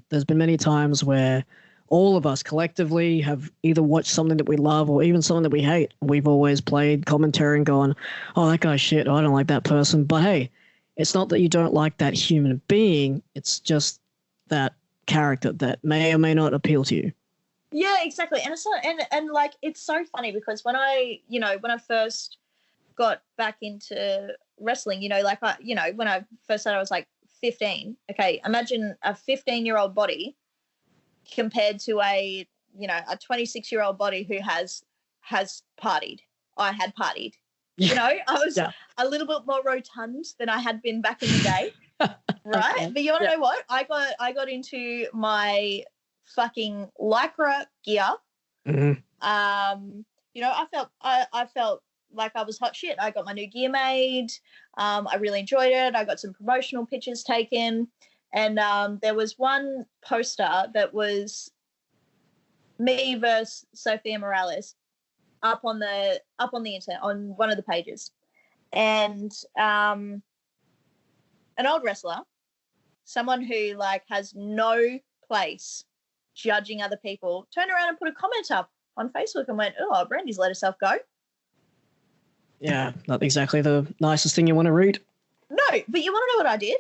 There's been many times where all of us collectively have either watched something that we love or even something that we hate. We've always played commentary and gone, oh, that guy's shit. Oh, I don't like that person. But hey, it's not that you don't like that human being. It's just that character that may or may not appeal to you. Yeah, exactly. And it's not, and like, it's so funny because when I first got back into wrestling, when I first started, I was like 15. Okay, imagine a 15-year-old body compared to a 26-year-old body who has partied. I had partied. I was a little bit more rotund than I had been back in the day, right? Okay. But you want to know what? I got into my fucking Lycra gear. I felt like I was hot shit. I got my new gear made. I really enjoyed it. I got some promotional pictures taken, and there was one poster that was me versus Sophia Morales up on the internet on one of the pages, and an old wrestler, someone who has no place judging other people, turned around and put a comment up on Facebook and went, "Oh, Brandy's let herself go." Yeah, not exactly the nicest thing you want to read. No, but you want to know what I did?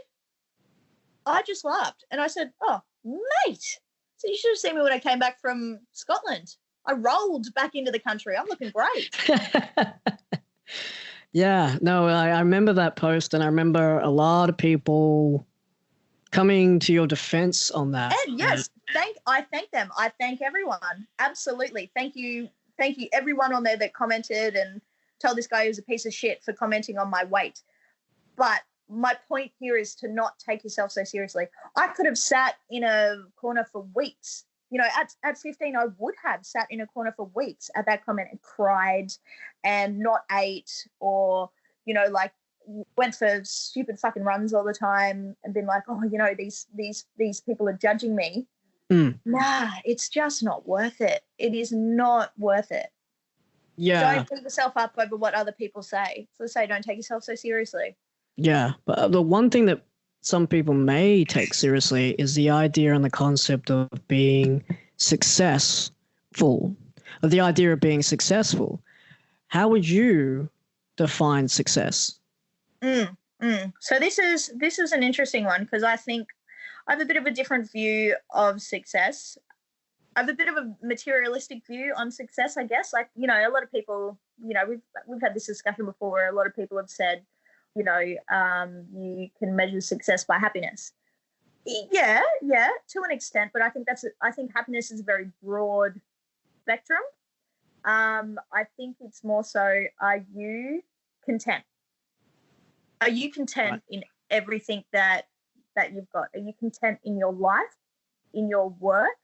I just laughed and I said, "Oh, mate, so you should have seen me when I came back from Scotland. I rolled back into the country. I'm looking great." Yeah, no, I remember that post, and I remember a lot of people coming to your defense on that. And yes, I thank them. I thank everyone. Absolutely. Thank you everyone on there that commented and told this guy he was a piece of shit for commenting on my weight. But my point here is to not take yourself so seriously. I could have sat in a corner for weeks. At 15, I would have sat in a corner for weeks at that comment and cried and not ate, or, went for stupid fucking runs all the time and been like, oh, these people are judging me. Nah, it's just not worth it. It is not worth it. Yeah. Don't beat yourself up over what other people say. So say don't take yourself so seriously. Yeah, but the one thing that some people may take seriously is the idea and the concept of being successful, of the idea of being successful. How would you define success? So this is an interesting one, because I think I have a bit of a different view of success. I have a bit of a materialistic view on success, I guess. Like, you know, a lot of people, you know, we've had this discussion before where a lot of people have said, you know, you can measure success by happiness. Yeah, to an extent, but I think happiness is a very broad spectrum. I think it's more so, are you content? Are you content in everything that you've got? Are you content in your life, in your work,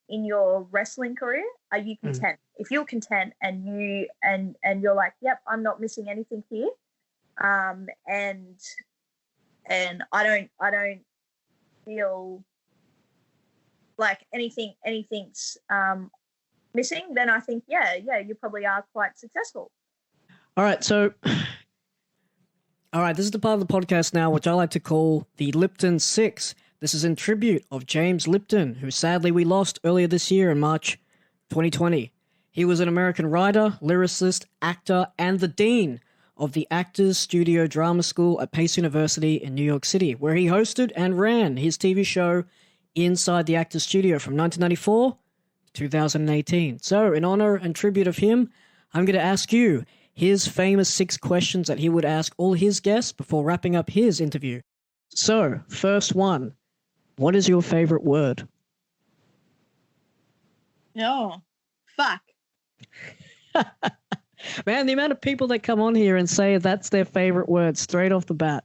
in your wrestling career? Are you content? If you're content and you're like, yep, I'm not missing anything here, and I don't feel like anything's missing, then I think yeah, you probably are quite successful. All right, this is the part of the podcast now which I like to call the Lipton 6. This is in tribute of James Lipton, who sadly we lost earlier this year in March 2020. He was an American writer, lyricist, actor, and the dean of the Actors Studio Drama School at Pace University in New York City, where he hosted and ran his TV show Inside the Actors Studio from 1994 to 2018. So, in honor and tribute of him, I'm going to ask you his famous 6 questions that he would ask all his guests before wrapping up his interview. So, first one, what is your favorite word? No, fuck. Man, the amount of people that come on here and say that's their favorite word straight off the bat.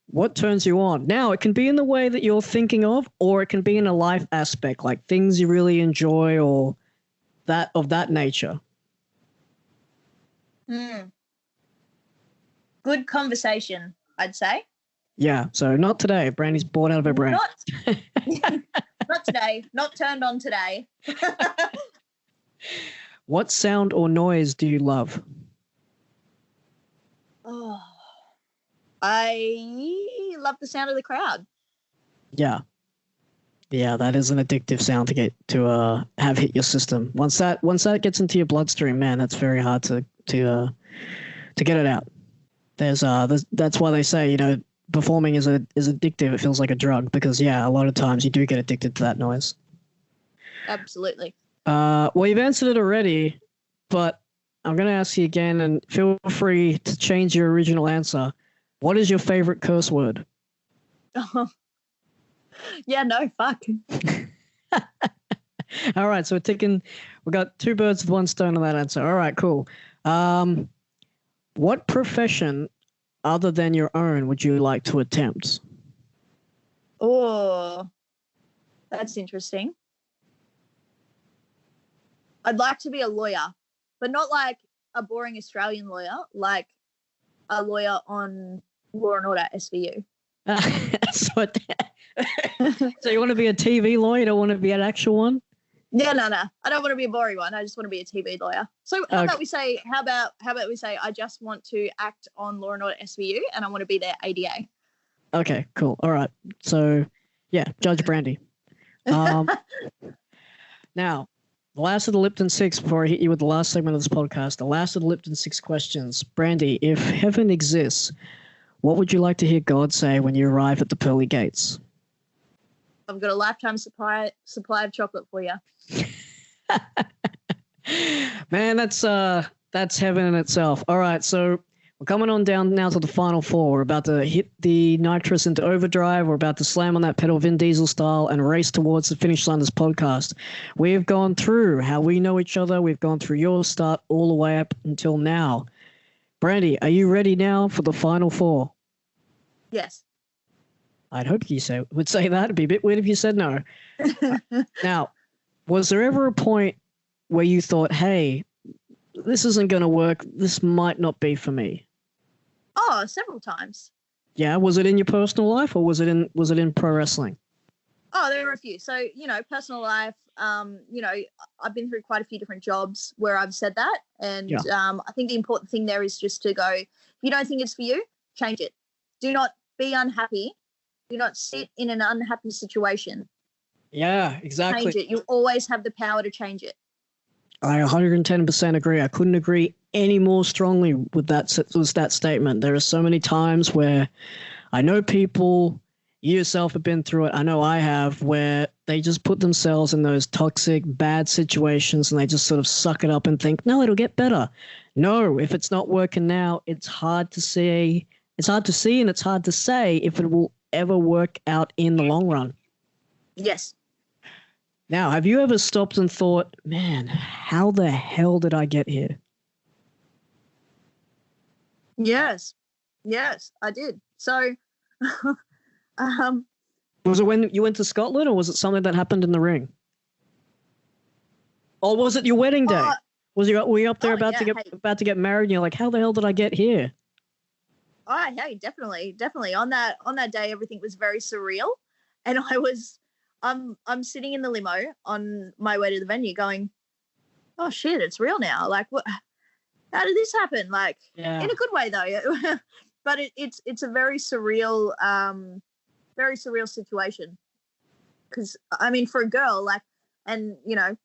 What turns you on? Now, it can be in the way that you're thinking of, or it can be in a life aspect, like things you really enjoy or that of that nature. Good conversation, I'd say. Yeah, so not today. Brandy's bored out of her brain. Not today. Not turned on today. What sound or noise do you love? Oh, I love the sound of the crowd. Yeah, that is an addictive sound to get to have hit your system. Once that gets into your bloodstream, man, that's very hard to get it out. That's why they say, you know, performing is addictive. It feels like a drug because, yeah, a lot of times you do get addicted to that noise. Absolutely. Well, you've answered it already, but I'm going to ask you again, and feel free to change your original answer. What is your favorite curse word? Oh. Yeah, no, fuck. All right, so we got 2 birds with 1 stone on that answer. All right, cool. What profession other than your own would you like to attempt? Oh, that's interesting. I'd like to be a lawyer, but not like a boring Australian lawyer, like a lawyer on Law and Order SVU. So you want to be a TV lawyer? You don't want to be an actual one? No. I don't want to be a boring one. I just want to be a TV lawyer. So how about we say I just want to act on Law and Order SVU and I want to be their ADA. Okay, cool. All right. So yeah, Judge Brandy. Now, the last of the Lipton 6, before I hit you with the last segment of this podcast, the last of the Lipton 6 questions. Brandy, if heaven exists, what would you like to hear God say when you arrive at the pearly gates? I've got a lifetime supply of chocolate for you. Man, that's heaven in itself. All right, so we're coming on down now to the final 4. We're about to hit the nitrous into overdrive. We're about to slam on that pedal Vin Diesel style and race towards the finish line of this podcast. We've gone through how we know each other. We've gone through your start all the way up until now. Brandy, are you ready now for the final 4? Yes. I'd hope you would say that. It'd be a bit weird if you said no. Now, was there ever a point where you thought, hey, this isn't going to work. This might not be for me? Oh, several times. Yeah. Was it in your personal life or was it in pro wrestling? Oh, there were a few. So, personal life, I've been through quite a few different jobs where I've said that. And I think the important thing there is just to go, if you don't think it's for you, change it. Do not be unhappy. Do not sit in an unhappy situation. Yeah, exactly. Change it. You always have the power to change it. I 110% agree. I couldn't agree any more strongly with that statement. There are so many times where I know people, you yourself have been through it, I know I have, where they just put themselves in those toxic, bad situations and they just sort of suck it up and think, no, it'll get better. No, if it's not working now, it's hard to see. It's hard to see and it's hard to say if it will ever work out in the long run. Yes. Now, have you ever stopped and thought, man, how the hell did I get here? Yes, I did. So, was it when you went to Scotland, or was it something that happened in the ring? Or was it your wedding day? Were you up there about to get married and you're like, how the hell did I get here? Oh, hey, definitely. On that day, everything was very surreal. And I'm sitting in the limo on my way to the venue going, oh shit, it's real now. Like, what? How did this happen? Like, in a good way though. But it's a very surreal situation. Because I mean, for a girl, like, and you know,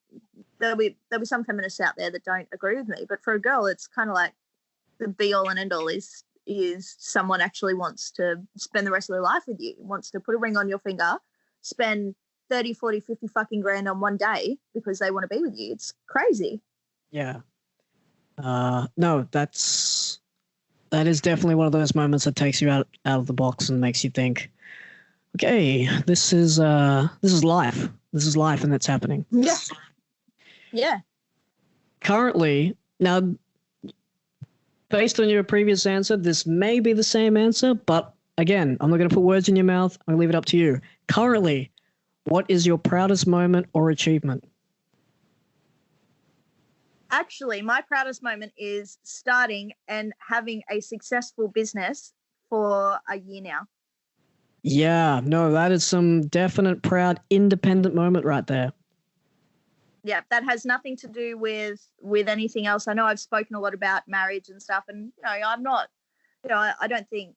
there'll be some feminists out there that don't agree with me, but for a girl, it's kind of like the be all and end all is someone actually wants to spend the rest of their life with you, wants to put a ring on your finger, spend 30, 40, 50 fucking grand on one day because they want to be with you. It's crazy. Yeah. No, that is definitely one of those moments that takes you out of the box and makes you think, okay, this is life. This is life and it's happening. Yeah. Yeah. Currently, now, based on your previous answer, this may be the same answer, but again, I'm not going to put words in your mouth. I'm going to leave it up to you. Currently, what is your proudest moment or achievement? Actually, my proudest moment is starting and having a successful business for a year now. Yeah, no, that is some definite proud independent moment right there. Yeah, that has nothing to do with anything else. I know I've spoken a lot about marriage and stuff, and you know, I'm not, you know, I don't think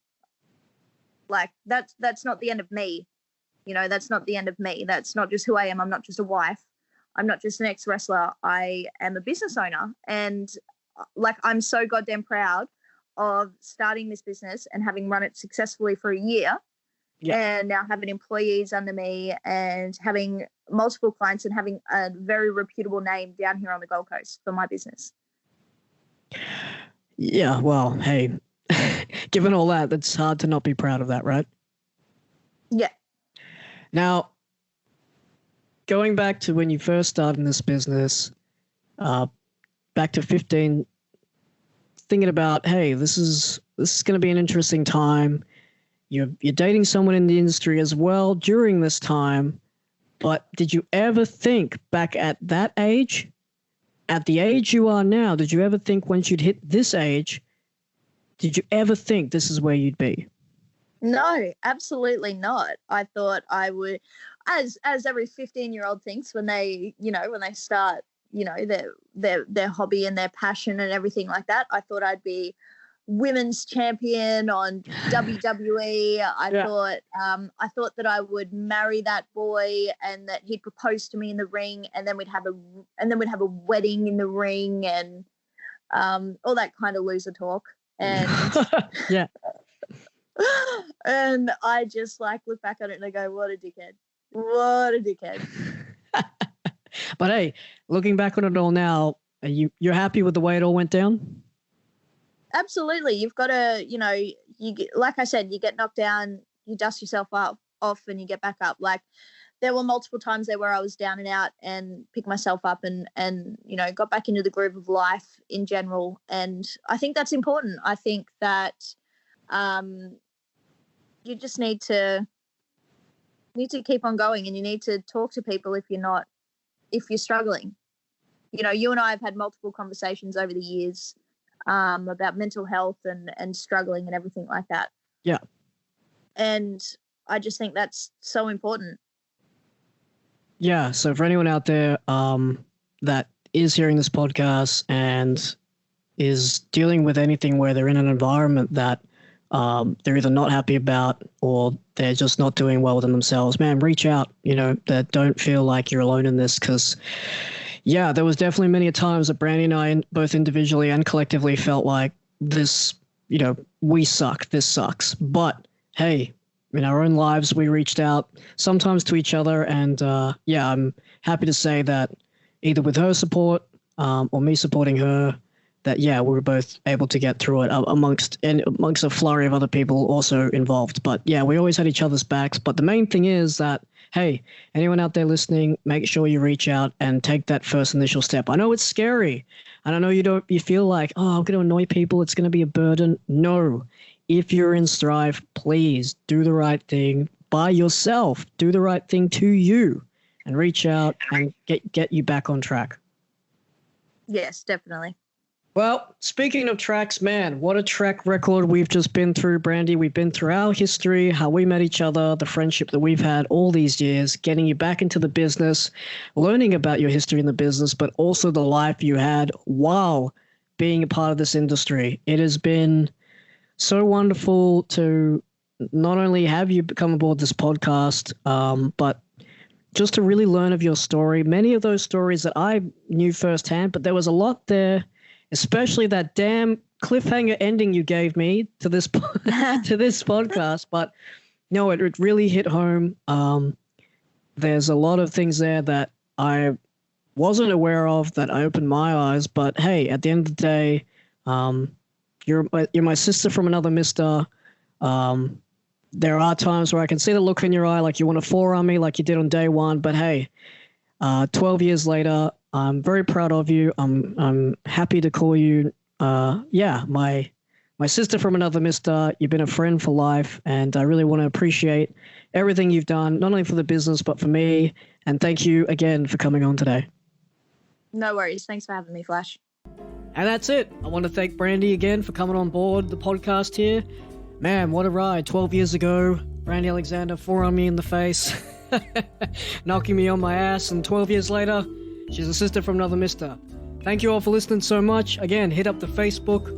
like that's not the end of me. You know, that's not the end of me. That's not just who I am. I'm not just a wife. I'm not just an ex-wrestler. I am a business owner. And like, I'm so goddamn proud of starting this business and having run it successfully for a year. Yeah. And now having employees under me and having multiple clients and having a very reputable name down here on the Gold Coast for my business. Yeah, well, hey, given all that, it's hard to not be proud of that, right? Yeah. Now, going back to when you first started in this business, back to 15, thinking about, hey, this is going to be an interesting time. You're dating someone in the industry as well during this time, but did you ever think back at that age, at the age you are now, did you ever think once you'd hit this age, did you ever think this is where you'd be? No, absolutely not. I thought I would, as every 15-year-old thinks when they start, you know, their hobby and their passion and everything like that. I thought I'd be women's champion on WWE. I thought that I would marry that boy and that he'd propose to me in the ring, and then we'd have a wedding in the ring and all that kind of loser talk. And yeah. And I just like look back at it and I go, what a dickhead. What a dickhead. But hey, looking back on it all now, you're happy with the way it all went down? Absolutely. You've got to, you know, like I said, you get knocked down, you dust yourself off and you get back up. Like there were multiple times there where I was down and out and picked myself up and you know, got back into the groove of life in general. And I think that's important. I think that you just need to keep on going, and you need to talk to people if you're struggling. You know, you and I have had multiple conversations over the years about mental health and struggling and everything like that. Yeah. And I just think that's so important. Yeah. So for anyone out there that is hearing this podcast and is dealing with anything where they're in an environment that they're either not happy about or they're just not doing well within themselves, man, reach out, that don't feel like you're alone in this. Because, yeah, there was definitely many times that Brandy and I, both individually and collectively, felt like this, we suck, this sucks. But, hey, in our own lives, we reached out sometimes to each other. And, I'm happy to say that either with her support or me supporting her, that, we were both able to get through it amongst a flurry of other people also involved. But, we always had each other's backs. But the main thing is that, hey, anyone out there listening, make sure you reach out and take that first initial step. I know it's scary. And I know you feel like, I'm going to annoy people. It's going to be a burden. No. If you're in Strive, please do the right thing by yourself. Do the right thing to you and reach out and get you back on track. Yes, definitely. Well, speaking of tracks, man, what a track record we've just been through, Brandy. We've been through our history, how we met each other, the friendship that we've had all these years, getting you back into the business, learning about your history in the business, but also the life you had while being a part of this industry. It has been so wonderful to not only have you come aboard this podcast, but just to really learn of your story. Many of those stories that I knew firsthand, but there was a lot there, especially that damn cliffhanger ending you gave me to this to this podcast. But no, it really hit home. There's a lot of things there that I wasn't aware of that opened my eyes. But hey, at the end of the day, you're my sister from another mister. There are times where I can see the look in your eye, like you want to forearm me like you did on day one. But hey, 12 years later, I'm very proud of you. I'm happy to call you, my sister from another mister. You've been a friend for life, and I really want to appreciate everything you've done, not only for the business, but for me. And thank you again for coming on today. No worries. Thanks for having me, Flash. And that's it. I want to thank Brandy again for coming on board the podcast here. Man, what a ride. 12 years ago, Brandy Alexander forearmed me in the face, knocking me on my ass, and 12 years later, she's a sister from another mister. Thank you all for listening so much. Again, hit up the Facebook,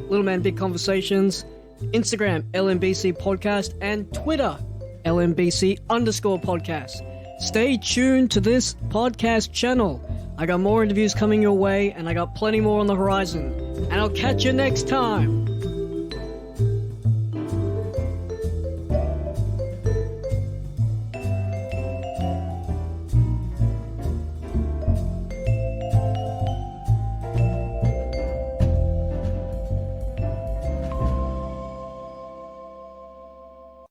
Little Man Big Conversations, Instagram, LMBC Podcast, and Twitter, LMBC_podcast. Stay tuned to this podcast channel. I got more interviews coming your way, and I got plenty more on the horizon. And I'll catch you next time.